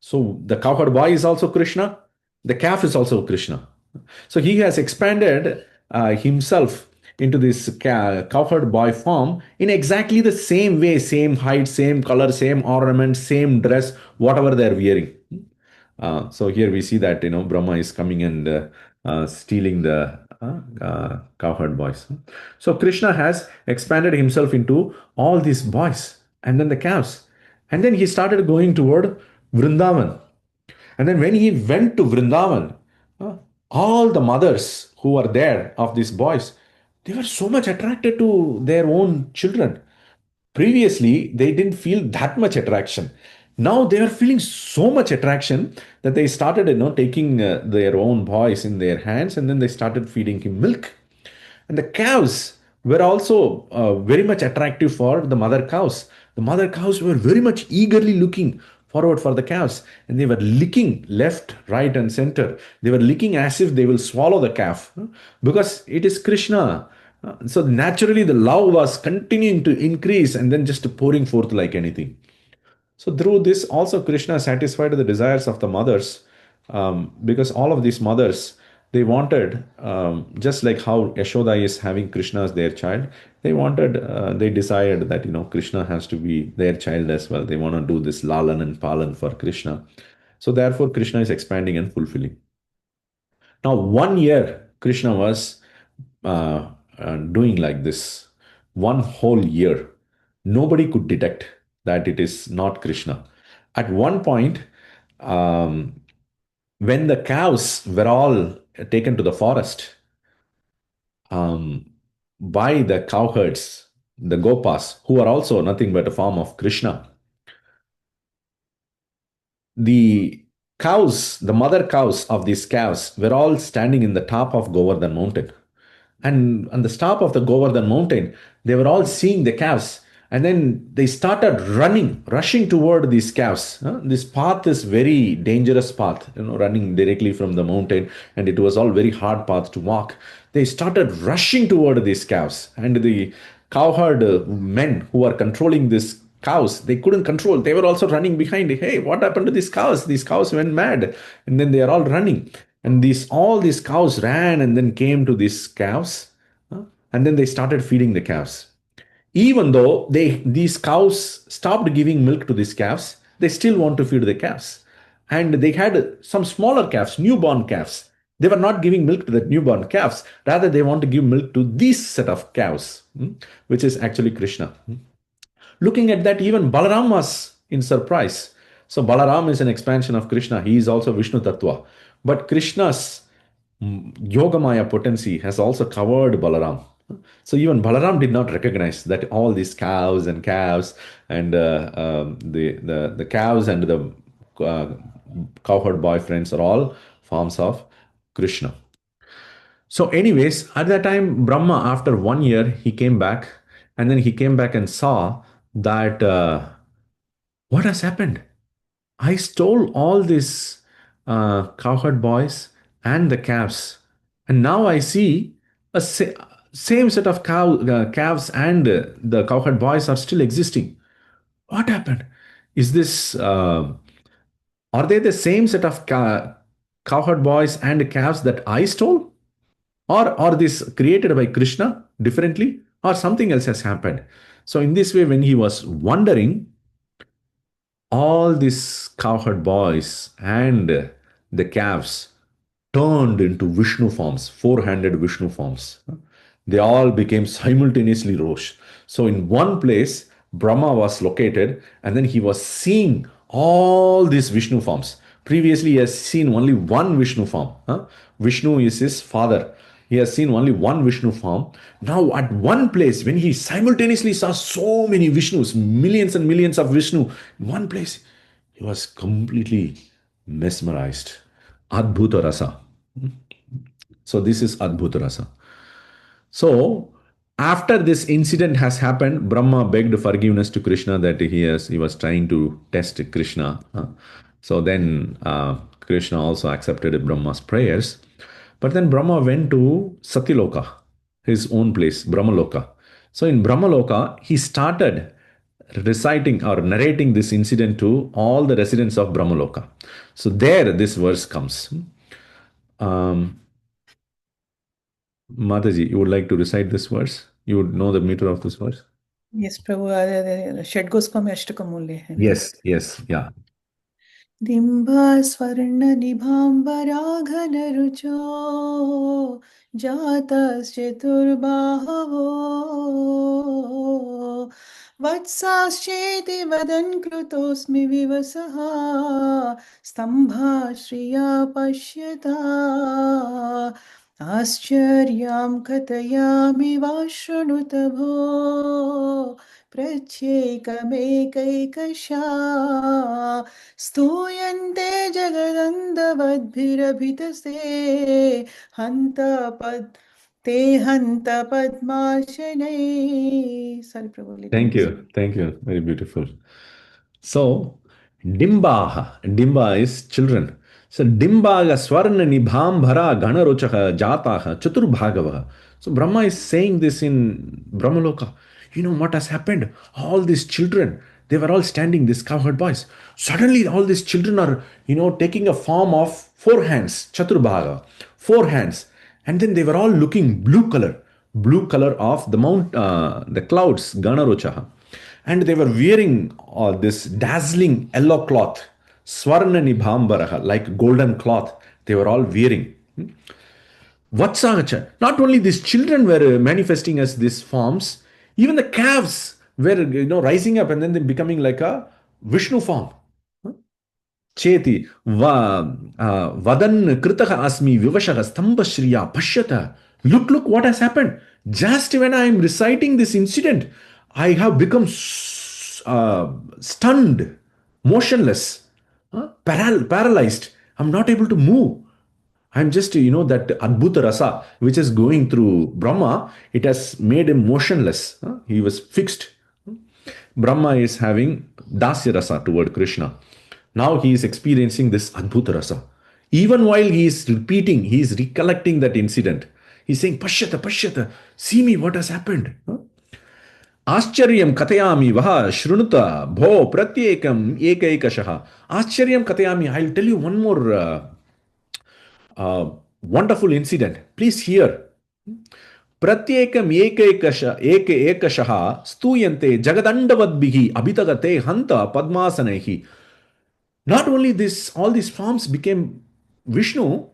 So the cowherd boy is also Krishna, the calf is also Krishna. So he has expanded himself into this cowherd boy form in exactly the same way, same height, same color, same ornament, same dress, whatever they're wearing. So here we see that Brahma is coming and stealing the cowherd boys. So Krishna has expanded himself into all these boys and then the calves, and then he started going toward Vrindavan. And then when he went to Vrindavan, all the mothers who were there of these boys, they were so much attracted to their own children. Previously, they didn't feel that much attraction. Now they are feeling so much attraction that they started, taking their own boys in their hands, and then they started feeding him milk. And the cows were also very much attractive for the mother cows. The mother cows were very much eagerly looking forward for the calves, and they were licking left, right, and center. They were licking as if they will swallow the calf because it is Krishna. So naturally, the love was continuing to increase and then just pouring forth like anything. So through this, also Krishna satisfied the desires of the mothers, because all of these mothers, they wanted, just like how Yashoda is having Krishna as their child, they desired that Krishna has to be their child as well. They want to do this lalan and palan for Krishna. So therefore, Krishna is expanding and fulfilling. Now, 1 year Krishna was doing like this. 1 whole year, nobody could detect that it is not Krishna. At one point, when the cows were all taken to the forest by the cowherds, the Gopas, who are also nothing but a form of Krishna, the cows, the mother cows of these calves, were all standing in the top of Govardhan mountain. And on the top of the Govardhan mountain, they were all seeing the calves. And then they started rushing toward these calves. This path is very dangerous path, running directly from the mountain. And it was all very hard path to walk. They started rushing toward these calves. And the cowherd men who are controlling these cows, they couldn't control. They were also running behind. Hey, what happened to these cows? These cows went mad. And then they are all running. And all these cows ran and then came to these calves, and then they started feeding the calves. Even though these cows stopped giving milk to these calves, they still want to feed the calves. And they had some smaller calves, newborn calves. They were not giving milk to the newborn calves. Rather, they want to give milk to this set of cows, which is actually Krishna. Looking at that, even Balaram was in surprise. So Balaram is an expansion of Krishna. He is also Vishnu Tattva. But Krishna's Yogamaya potency has also covered Balaram. So even Balaram did not recognize that all these cows and calves and the cows and the cowherd boyfriends are all forms of Krishna. So, anyways, at that time, Brahma, after 1 year, he came back, and then he came back and saw that what has happened? I stole all these cowherd boys and the calves, and now I see a same set of calves and the cowherd boys are still existing. What happened? Is this are they the same set of cowherd boys and calves that I stole? Or are this created by Krishna differently? Or something else has happened? So, in this way, when he was wondering, all these cowherd boys and the calves turned into Vishnu forms, four-handed Vishnu forms. They all became simultaneously rose. So in one place, Brahma was located, and then he was seeing all these Vishnu forms. Previously, he has seen only one Vishnu form. Vishnu is his father. He has seen only one Vishnu form. Now, at one place, when he simultaneously saw so many Vishnus, millions and millions of Vishnu in one place, he was completely mesmerized. Adbhuta Rasa. So, this is Adbhuta Rasa. So, after this incident has happened, Brahma begged forgiveness to Krishna that he was trying to test Krishna. So then Krishna also accepted Brahma's prayers. But then Brahma went to Satyaloka, his own place, Brahmaloka. So in Brahmaloka, he started reciting or narrating this incident to all the residents of Brahmaloka. So there this verse comes. Mataji, you would like to recite this verse? You would know the meter of this verse? Yes, Prabhu. षड्गोस्वामी अष्टकमूल्य है ना? Yes, yeah. दिम्बा स्वर्ण निभाम्बराघनरुचो जातश्चतुर्बाहवो वत्साश्चेति वदन् कृतोऽस्मि विवसः स्तम्भाश्रिया पश्यता आश्चर्यां कथयामि वा शृणुत भो प्रत्येकमेकैकशा स्तूयन्ते जगदन्धवद्भिरभितसे ते हन्त पद्माशनै. Sorry, Prabhu. Thank you. Very beautiful. So, Dimba is children. So, Dimbaga Swarna Nibhambhara Ganarochaka Jataha Chaturbhagavaha. So, Brahma is saying this in Brahmaloka. You know what has happened? All these children, they were all standing, these cowherd boys. Suddenly, all these children are, taking a form of four hands, Chaturbhaga, four hands. And then they were all looking blue color of the clouds, Ganarochaha. And they were wearing this dazzling yellow cloth, Swarna Nibhambaraha, like golden cloth. They were all wearing. Vatsagacha. Not only these children were manifesting as these forms, even the calves were rising up and then they becoming like a Vishnu form. Cheti vadan kritaha asmi vivashaha stambashriya pashyata. Look what has happened. Just when I am reciting this incident, I have become stunned, motionless, paralyzed. I'm not able to move. I'm just, that Adbhuta Rasa, which is going through Brahma, it has made him motionless. He was fixed. Brahma is having Dasya Rasa toward Krishna. Now he is experiencing this Adbhuta Rasa. Even while he is repeating, he is recollecting that incident. He's saying, Pashyata, see me, what has happened. Ascharyam katayami vaha shrunuta bho pratyekam ekaikashaha. Ascharyam katayami, I'll tell you one more wonderful incident. Please hear. Pratyekam ekashaha stuyante jagadandavadbihi abhitagate hanta padmasanehi. Not only this, all these forms became Vishnu,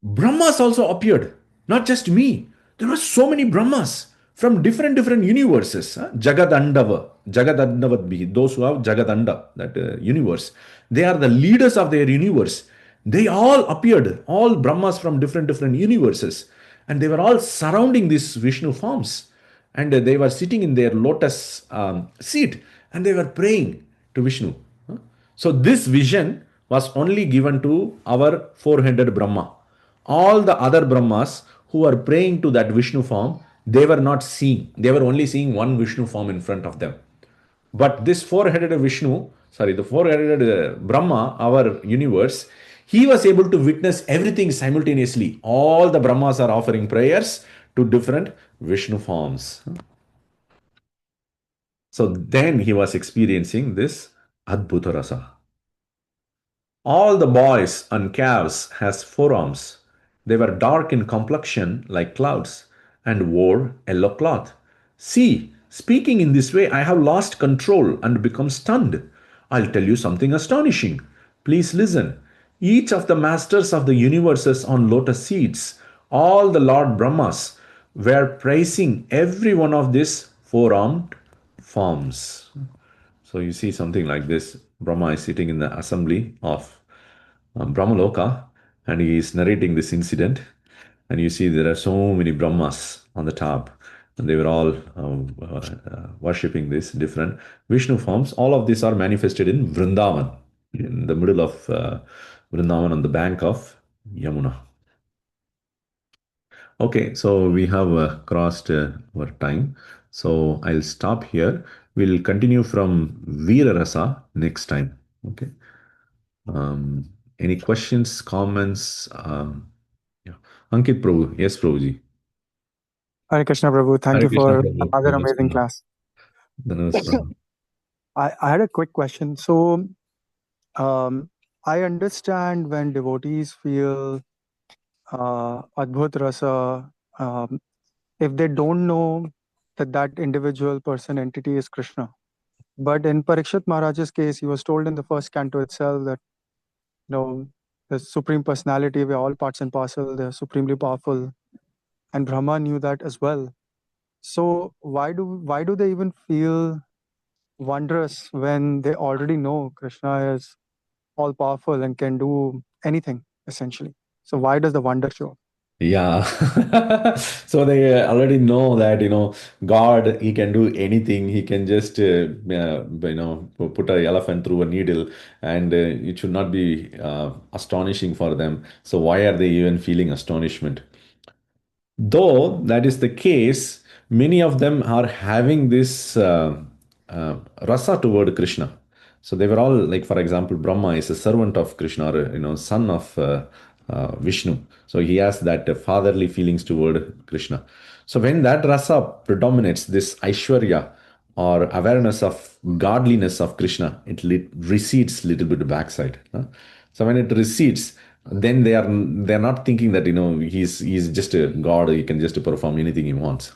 Brahmas also appeared. Not just me. There were so many Brahmas from different universes. Jagadandavadbihi, those who have Jagadanda, that universe. They are the leaders of their universe. They all appeared, all Brahmas from different universes. And they were all surrounding these Vishnu forms. And they were sitting in their lotus seat and they were praying to Vishnu. So this vision was only given to our four-headed Brahma. All the other Brahmas who were praying to that Vishnu form, they were not seeing. They were only seeing one Vishnu form in front of them. But this four-headed Vishnu, sorry, the four-headed Brahma, our universe, he was able to witness everything simultaneously. All the Brahmas are offering prayers to different Vishnu forms. So then he was experiencing this Adbhuta Rasa. All the boys and calves has forearms. They were dark in complexion like clouds and wore yellow cloth. See, speaking in this way, I have lost control and become stunned. I'll tell you something astonishing. Please listen. Each of the masters of the universes on lotus seats, all the Lord Brahmas, were praising every one of these four-armed forms. So you see something like this. Brahma is sitting in the assembly of Brahmaloka, and he is narrating this incident. And you see there are so many Brahmas on the top, and they were all worshipping these different Vishnu forms. All of these are manifested in Vrindavan, in the middle of Vrindavan on the bank of Yamuna. Okay, so we have crossed our time. So I'll stop here. We'll continue from Veera Rasa next time. Okay. Any questions, comments? Yeah. Ankit Prabhu. Yes, Prabhuji. Hare Krishna, Prabhu. Thank Hare you Krishna for Prabhu. another Dhanas amazing Prabhu. class. Dhanas Prabhu. I had a quick question. So, I understand when devotees feel Adbhuta Rasa, if they don't know that that individual person, entity is Krishna. But in Parikshit Maharaj's case, he was told in the first canto itself that, the Supreme Personality, we're all parts and parcel, they're supremely powerful. And Brahma knew that as well. So why do they even feel wondrous when they already know Krishna is all powerful and can do anything essentially? So why does the wonder show? Yeah. So they already know that, God, he can do anything. He can just, put an elephant through a needle, and it should not be astonishing for them. So why are they even feeling astonishment? Though that is the case, many of them are having this rasa toward Krishna. So they were all like, for example, Brahma is a servant of Krishna, or son of Vishnu. So he has that fatherly feelings toward Krishna. So when that rasa predominates, this Aishwarya or awareness of godliness of Krishna, it recedes little bit backside. So when it recedes, then they're not thinking that he's just a god, he can just perform anything he wants.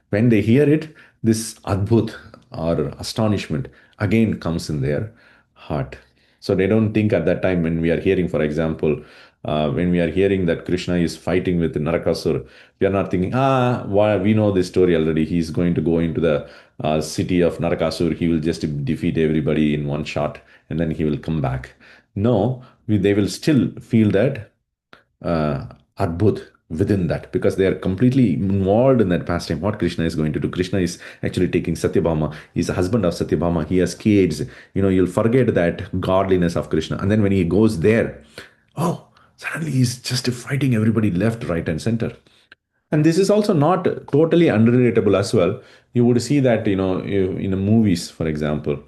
When they hear it, this adbhut or astonishment again comes in their heart. So they don't think at that time, when we are hearing, for example, when we are hearing that Krishna is fighting with Narakasur, we are not thinking, why, we know this story already. He's going to go into the city of Narakasur. He will just defeat everybody in one shot, and then he will come back. No, they will still feel that adbhut within that, because they are completely involved in that pastime. What Krishna is going to do? Krishna is actually taking Satyabhama. He's a husband of Satyabhama. He has kids. You'll forget that godliness of Krishna. And then when he goes there, suddenly he's just fighting everybody left, right, and center. And this is also not totally unrelatable as well. You would see that, in the movies, for example,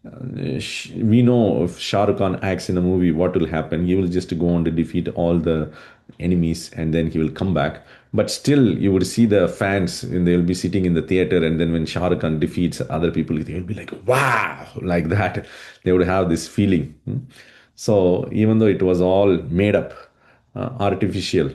we know if Shah Rukh Khan acts in a movie, what will happen? He will just go on to defeat all the enemies, and then he will come back. But still, you would see the fans, and they'll be sitting in the theater, and then when Shah Rukh Khan defeats other people, they'll be like, wow, like that. They would have this feeling. So even though it was all made up, artificial,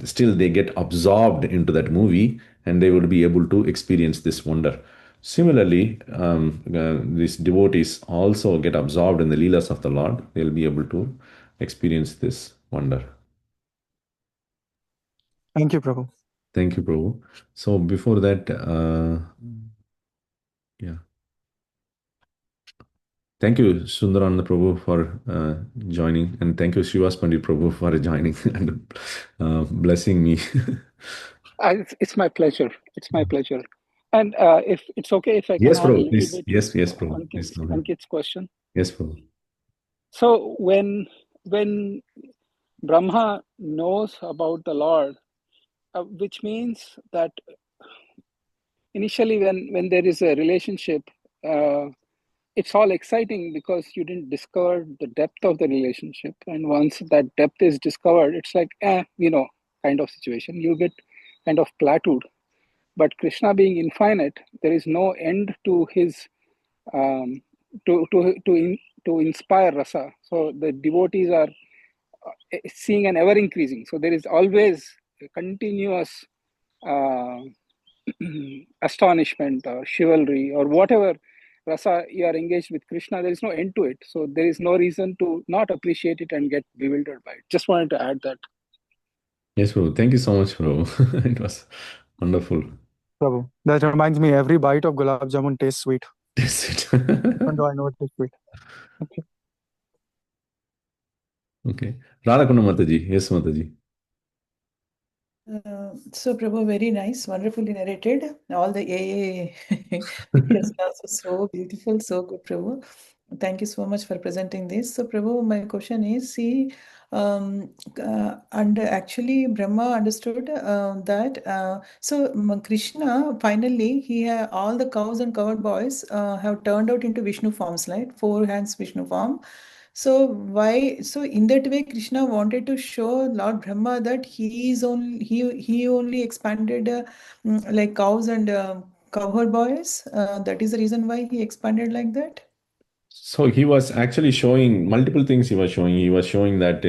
still they get absorbed into that movie, and they would be able to experience this wonder. Similarly, these devotees also get absorbed in the leelas of the Lord. They'll be able to experience this wonder. Thank you, Prabhu. Thank you, Prabhu. So before that, yeah. Thank you, Sundarananda Prabhu, for joining, and thank you, Srivas Pandit Prabhu, for joining and blessing me. It's my pleasure. It's my pleasure. And if it's okay, if I can Yes, add a Prabhu, little please. bit Yes, to Prabhu. Please go ahead. Ankit's question. Yes, Prabhu. So when Brahma knows about the Lord, which means that initially when there is a relationship, it's all exciting because you didn't discover the depth of the relationship. And once that depth is discovered, it's like, kind of situation. You get kind of plateaued. But Krishna being infinite, there is no end to his um, to inspire rasa. So the devotees are seeing an ever increasing. So there is always a continuous uh, astonishment or chivalry or whatever rasa you are engaged with Krishna. There is no end to it. So there is no reason to not appreciate it and get bewildered by it. Just wanted to add that. Yes, bro. Thank you so much, bro. It was wonderful. Prabhu. That reminds me, every bite of gulab jamun tastes sweet, That's it. even though I know it is sweet. Okay. Okay. Radhakunda Mataji. Yes, Mataji. So, Prabhu, very nice, wonderfully narrated. All the AA videos are also so beautiful, so good, Prabhu. Thank you so much for presenting this. So, Prabhu, my question is, see, and actually Brahma understood that. So, Krishna, finally, all the cows and covered boys have turned out into Vishnu forms, right? Four hands Vishnu form. So why? So in that way, Krishna wanted to show Lord Brahma that he only expanded like cows and cowherd boys. That is the reason why he expanded like that. So he was actually showing multiple things. He was showing. He was showing that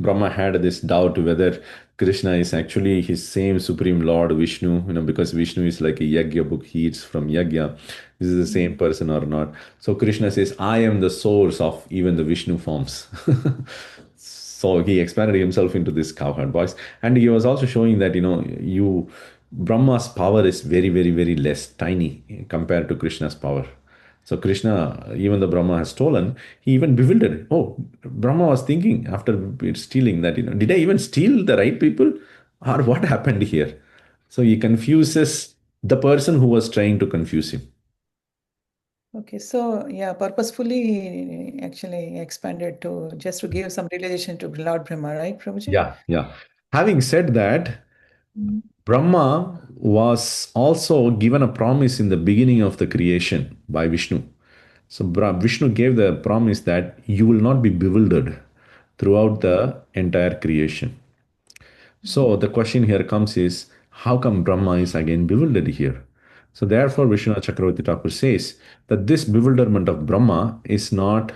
Brahma had this doubt whether Krishna is actually his same supreme Lord Vishnu. Because Vishnu is like a yagya book. He eats from yagya. This is the same person or not. So Krishna says, "I am the source of even the Vishnu forms." So he expanded himself into this cowherd voice, and he was also showing that you Brahma's power is very, very, very less, tiny compared to Krishna's power. So Krishna, even though Brahma has stolen, he even bewildered. Oh, Brahma was thinking after stealing that, did I even steal the right people? Or what happened here? So he confuses the person who was trying to confuse him. Okay, so yeah, purposefully he actually expanded to just to give some realization to Lord Brahma, right, Prabhuji? Yeah, yeah. Having said that, Mm. Brahma was also given a promise in the beginning of the creation by Vishnu. So Vishnu gave the promise that you will not be bewildered throughout the entire creation. So the question here comes is, how come Brahma is again bewildered here? So therefore, Vishwanath Chakravarti Thakur says that this bewilderment of Brahma is not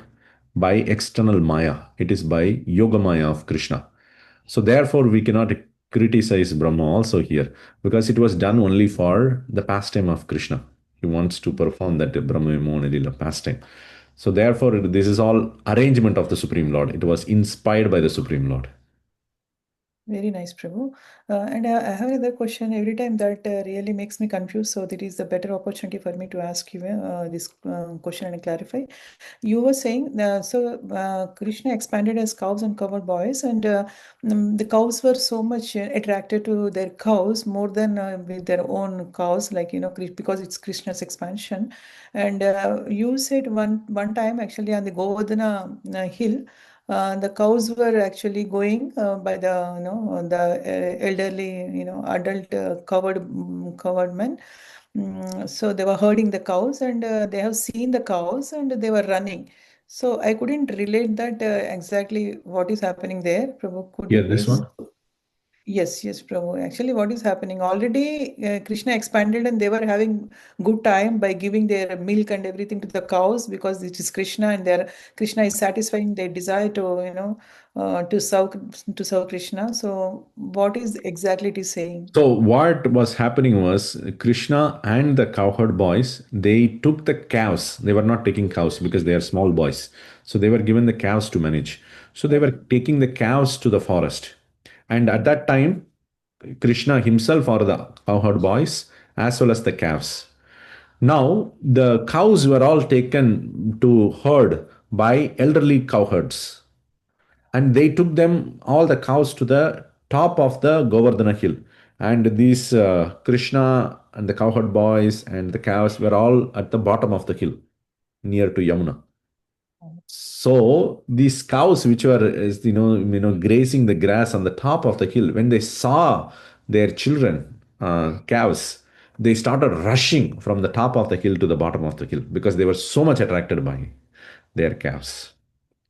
by external Maya, it is by Yoga Maya of Krishna. So therefore, we cannot criticize Brahma also here because it was done only for the pastime of Krishna. He wants to perform that Brahma Vimona Lila pastime. So therefore, this is all arrangement of the Supreme Lord. It was inspired by the Supreme Lord. Very nice, Prabhu. And I have another question. Every time that really makes me confused, so that is the better opportunity for me to ask you this question and clarify. You were saying, Krishna expanded as cows and covered boys, and the cows were so much attracted to their cows more than with their own cows, like because it's Krishna's expansion. And you said one time actually on the Govardhana hill. The cows were actually going by the elderly adult covered men. So they were herding the cows and they have seen the cows and they were running. So I couldn't relate that exactly what is happening there. Prabhu, could you Here, this please? one. Yes, yes, Prabhu. Actually, what is happening? Already, Krishna expanded and they were having good time by giving their milk and everything to the cows because it is Krishna and their Krishna is satisfying their desire to, to serve Krishna. So, what is exactly it is saying? So what was happening was Krishna and the cowherd boys, they took the cows. They were not taking cows because they are small boys. So they were given the cows to manage. So they were taking the cows to the forest. And at that time, Krishna himself or the cowherd boys as well as the calves. Now the cows were all taken to herd by elderly cowherds, and they took them all the cows to the top of the Govardhana hill. And these Krishna and the cowherd boys and the cows were all at the bottom of the hill near to Yamuna. So these cows, which were, grazing the grass on the top of the hill, when they saw their children, calves, they started rushing from the top of the hill to the bottom of the hill because they were so much attracted by their calves.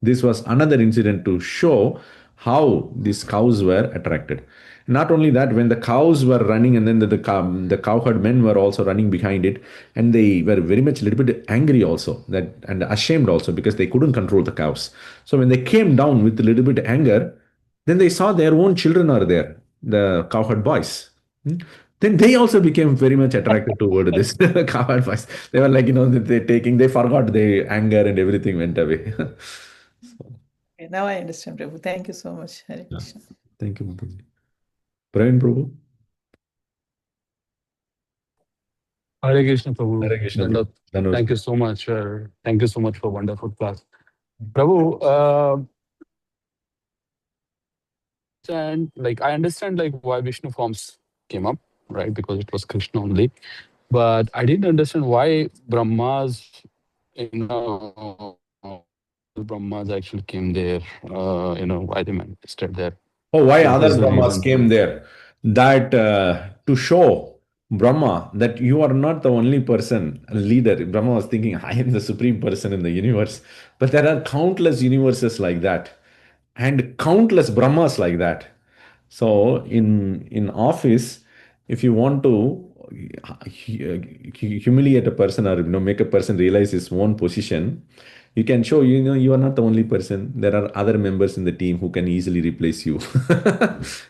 This was another incident to show how these cows were attracted. Not only that, when the cows were running, and then the cowherd men were also running behind it, and they were very much a little bit angry also, that and ashamed also because they couldn't control the cows. So when they came down with a little bit anger, then they saw their own children are there, the cowherd boys. Hmm? Then they also became very much attracted toward this cowherd boys. They were like, they forgot their anger and everything went away. Okay, now I understand, Prabhu. Thank you so much. Hare Yeah. Krishna. Thank you, Mataji. Praveen Prabhu. Hare Krishna, Prabhu. Hare Krishna. Thank you so much. Thank you so much for wonderful class. Prabhu, and I understand why Vishnu forms came up, right? Because it was Krishna only. But I didn't understand why Brahmas actually came there. Why they manifested there. Oh, why What other was the Brahmas reason? came there? That to show Brahma that you are not the only person, a leader. Brahma was thinking, I am the supreme person in the universe. But there are countless universes like that, and countless Brahmas like that. So in office, if you want to humiliate a person, or make a person realize his own position, you can show, you are not the only person. There are other members in the team who can easily replace you.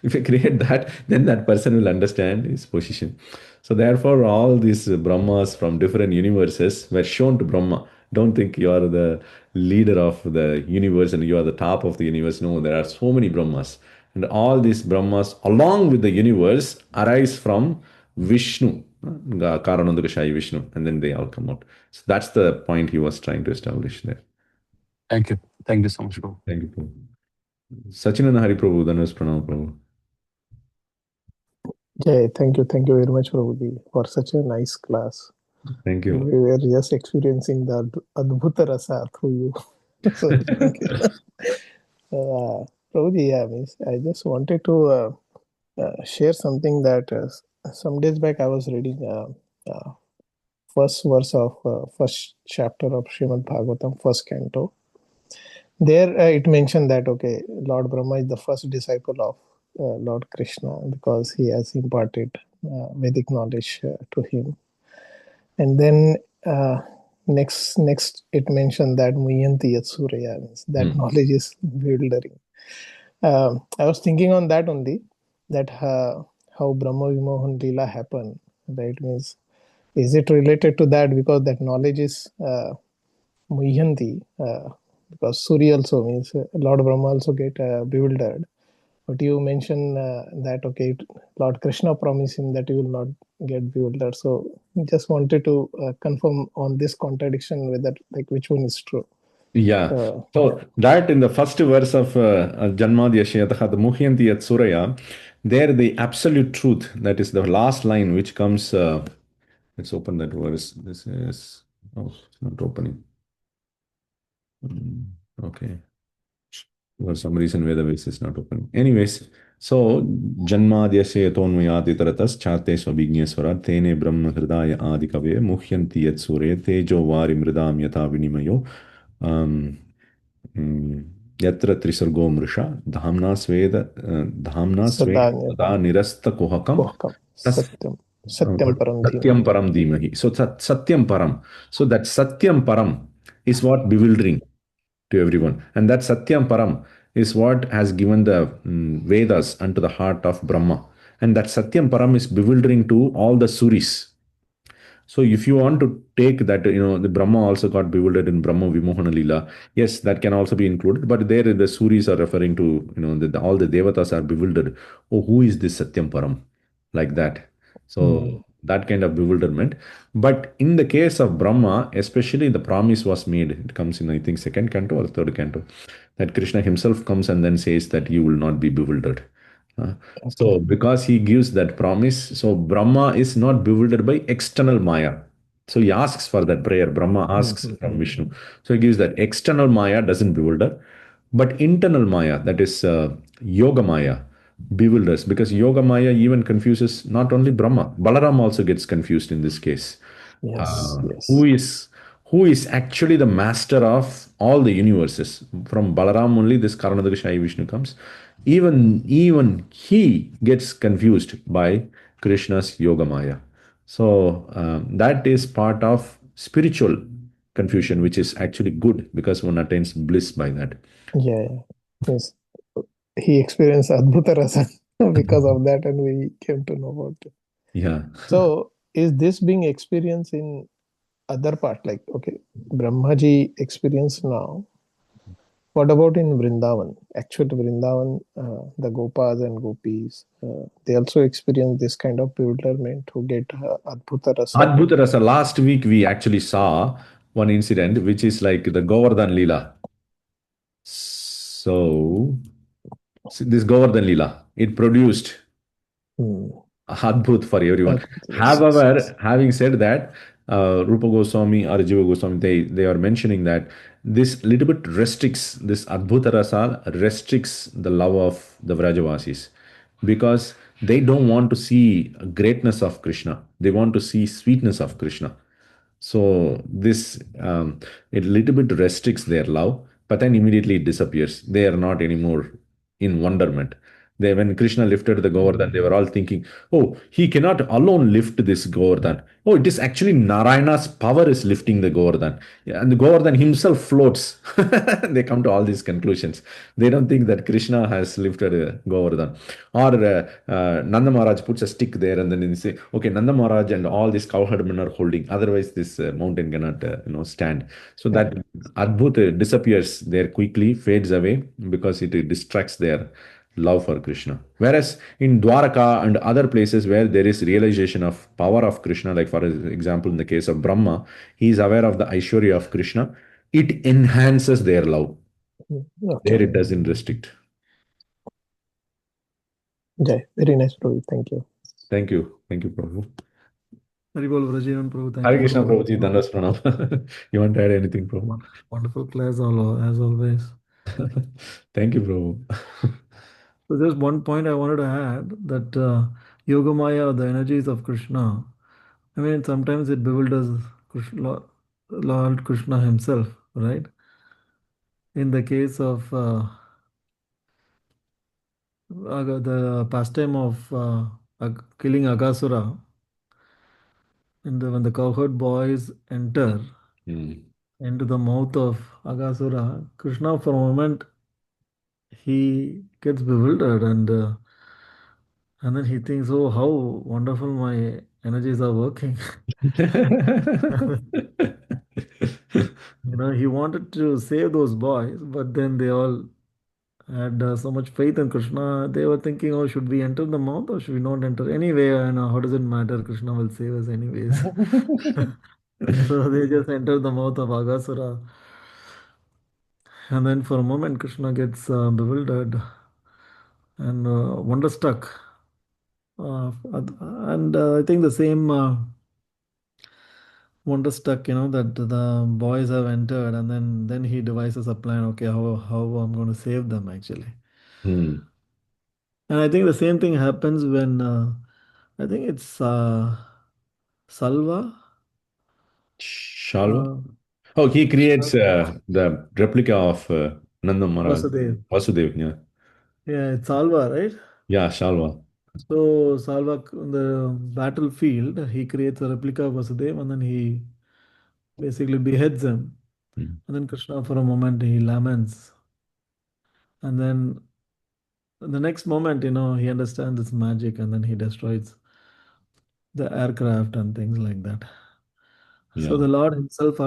If you create that, then that person will understand his position. So therefore, all these Brahmas from different universes were shown to Brahma. Don't think you are the leader of the universe and you are the top of the universe. No, there are so many Brahmas. And all these Brahmas, along with the universe, arise from Vishnu, Karanandakashayi Vishnu, and then they all come out. So that's the point he was trying to establish there. Thank you. Thank you so much, Prabhu. Thank you, Prabhu. Sachinanda Hari Prabhu, Dhanush Pranam Prabhu. Jay, thank you very much, Prabhuji, for such a nice class. Thank you. We were just experiencing the Adbhuta Rasa through you. So thank you. Prabhuji, yeah, I just wanted to share something that some days back I was reading first verse of first chapter of Srimad Bhagavatam, first canto. There it mentioned that, okay, Lord Brahma is the first disciple of Lord Krishna because he has imparted Vedic knowledge to him. And then next it mentioned that Muyanti Yat Surya, means that knowledge is bewildering. I was thinking on that only, that how Brahma Vimohan Leela happened, right? Means, is it related to that because that knowledge is Muyanti? Because Surya also means Lord Brahma also get bewildered. But you mentioned that, okay, Lord Krishna promised him that he will not get bewildered. So just wanted to confirm on this contradiction whether which one is true. Yeah. So that in the first verse of Janmadhyashayataha, the Muhyanti Yat Suraya, there the absolute truth, that is the last line which comes, let's open that verse. This is, it's not opening. Okay. For some reason, Vedavase is not opening. Anyways, so Janmadhyasya Tonmayati Taratas Chate Swabhignyaswara Tene Brahma Hridaya Adikave Muhyanti Yat Sure Tejo Vari Mridam Yata Vinimayo Yatra Trisargo Mrisha Dhamna Sveda Sada Nirasta Kuhakam Satyam Param Dhimahi. So Satyam Param. So that Satyam Param is what bewildering to everyone. And that Satyam Param is what has given the Vedas unto the heart of Brahma. And that Satyam Param is bewildering to all the Suris. So if you want to take that, the Brahma also got bewildered in Brahma Vimohana Lila. Yes, that can also be included. But there the Suris are referring to, all the Devatas are bewildered. Oh, who is this Satyam Param? Like that. So that kind of bewilderment. But in the case of Brahma, especially the promise was made. It comes in, I think, second canto or third canto, that Krishna himself comes and then says that you will not be bewildered. So because he gives that promise, so Brahma is not bewildered by external Maya. So he asks for that prayer. Brahma asks from Vishnu. So he gives that external Maya doesn't bewilder, but internal Maya, that is Yoga Maya, bewilders, because Yoga Maya even confuses not only Brahma, Balarama also gets confused in this case. Yes, yes. Who is actually the master of all the universes? From Balaram only this Karanadrishai Vishnu comes. Even he gets confused by Krishna's Yoga Maya. So that is part of spiritual confusion, which is actually good because one attains bliss by that. Yeah, yes. He experienced Adbhuta Rasa because of that, and we came to know about it. Yeah. So, is this being experienced in other part? Like, okay, Brahmaji experienced now. What about in Vrindavan? Actual Vrindavan, the Gopas and Gopis, they also experience this kind of bewilderment who get Adbhuta Rasa. Adbhuta Rasa. Last week we actually saw one incident which is like the Govardhan Leela. So this Govardhan Leela, it produced Adbhut for everyone. However, having said that, Rupa Goswami or Jiva Goswami, they are mentioning that this little bit restricts, this Adbhuta Rasa restricts the love of the Vrajavasis because they don't want to see greatness of Krishna. They want to see sweetness of Krishna. So this it little bit restricts their love, but then immediately it disappears. They are not anymore in wonderment. They, when Krishna lifted the Govardhan, they were all thinking, "Oh, he cannot alone lift this Govardhan. Oh, it is actually Narayana's power is lifting the Govardhan, yeah, and the Govardhan himself floats." They come to all these conclusions. They don't think that Krishna has lifted Govardhan, or Nanda Maharaj puts a stick there, and then they say, "Okay, Nanda Maharaj and all these cowherdmen are holding. Otherwise, this mountain cannot, stand." So that Adbhut disappears there quickly, fades away because it distracts their love for Krishna. Whereas in Dwaraka and other places where there is realization of power of Krishna, like for example in the case of Brahma, he is aware of the Aishwarya of Krishna, it enhances their love. There it doesn't restrict. Jai, very nice, Prabhu. Thank you. Thank you. Thank you, Prabhu. Haribol Vraja, Prabhu. Thank Hare you, Krishna, Prabhu. Prabhuji, Dandas Pranam. You want to add anything, Prabhu? Wonderful class, as always. Thank you, Prabhu. So there's one point I wanted to add that Yoga Maya, the energies of Krishna, I mean, sometimes it bewilders Krishna, Lord Krishna himself, right? In the case of the pastime of killing Agasura, when the cowherd boys enter into the mouth of Agasura, Krishna for a moment he gets bewildered and then he thinks, "Oh, how wonderful my energies are working." He wanted to save those boys, but then they all had so much faith in Krishna. They were thinking, "Oh, should we enter the mouth or should we not enter?" Anyway, how does it matter? Krishna will save us anyways. So they just enter the mouth of Agasura. And then for a moment, Krishna gets bewildered and wonderstruck. And I think the same wonderstruck, that the boys have entered, and then he devises a plan. Okay, how I'm going to save them actually. And I think the same thing happens when I think it's Salva. Shalva? Oh, he creates the replica of Nanda Maharaj. Vasudev. Vasudev, yeah. Yeah, it's Salva, right? Yeah, Shalva. So Salva on the battlefield, he creates a replica of Vasudev and then he basically beheads him. And then Krishna for a moment he laments. And then the next moment, he understands it's magic and then he destroys the aircraft and things like that. So the Lord himself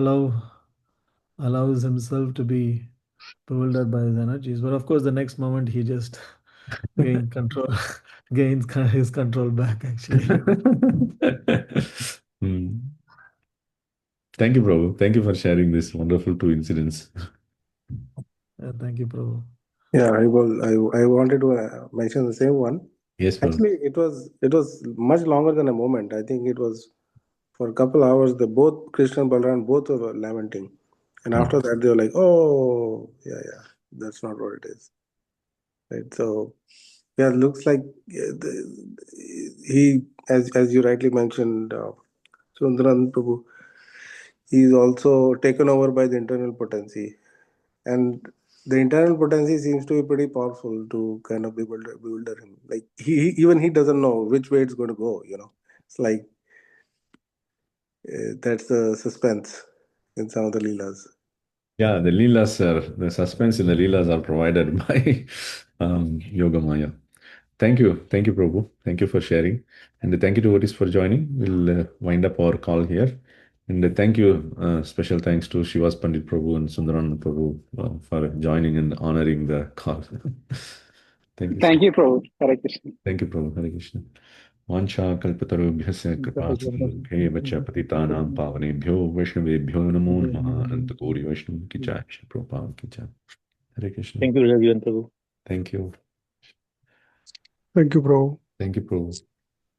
allows himself to be bewildered by his energies. But of course, the next moment he just gains his control back, actually. Thank you, Prabhu. Thank you for sharing this wonderful two incidents. Thank you, Prabhu. Yeah, I wanted to mention the same one. Yes, Prabhu. Actually, it was much longer than a moment. I think it was For a couple hours, both Krishna and Balaram both were lamenting. And after that, they were like, oh, yeah, that's not what it is. Right? So, yeah, it looks like he, as you rightly mentioned, Sundaran Prabhu, he's also taken over by the internal potency. And the internal potency seems to be pretty powerful to kind of bewilder him. Like, even he doesn't know which way it's going to go, It's like, that's the suspense in some of the Leelas. Yeah, the suspense in the Leelas are provided by Yogamaya. Thank you, Prabhu. Thank you for sharing. And thank you to devotees for joining. We'll wind up our call here. And thank you, special thanks to Shivas Pandit Prabhu and Sundaran Prabhu for joining and honoring the call. Thank you, sir. Thank you, Prabhu. Hare Krishna. Thank you, Prabhu. Hare Krishna. Vancha kalpatarubhyasya kripasinubhyo vacha patitanam pavanebhyo vaishnavebhyo namo namaha Ananta Gauri Vaishnav ki jai. Shri Prabhupada ki jai. Hare Krishna. Thank you, Prabhu. Thank you. Thank you, bro. Thank you, Prabhu.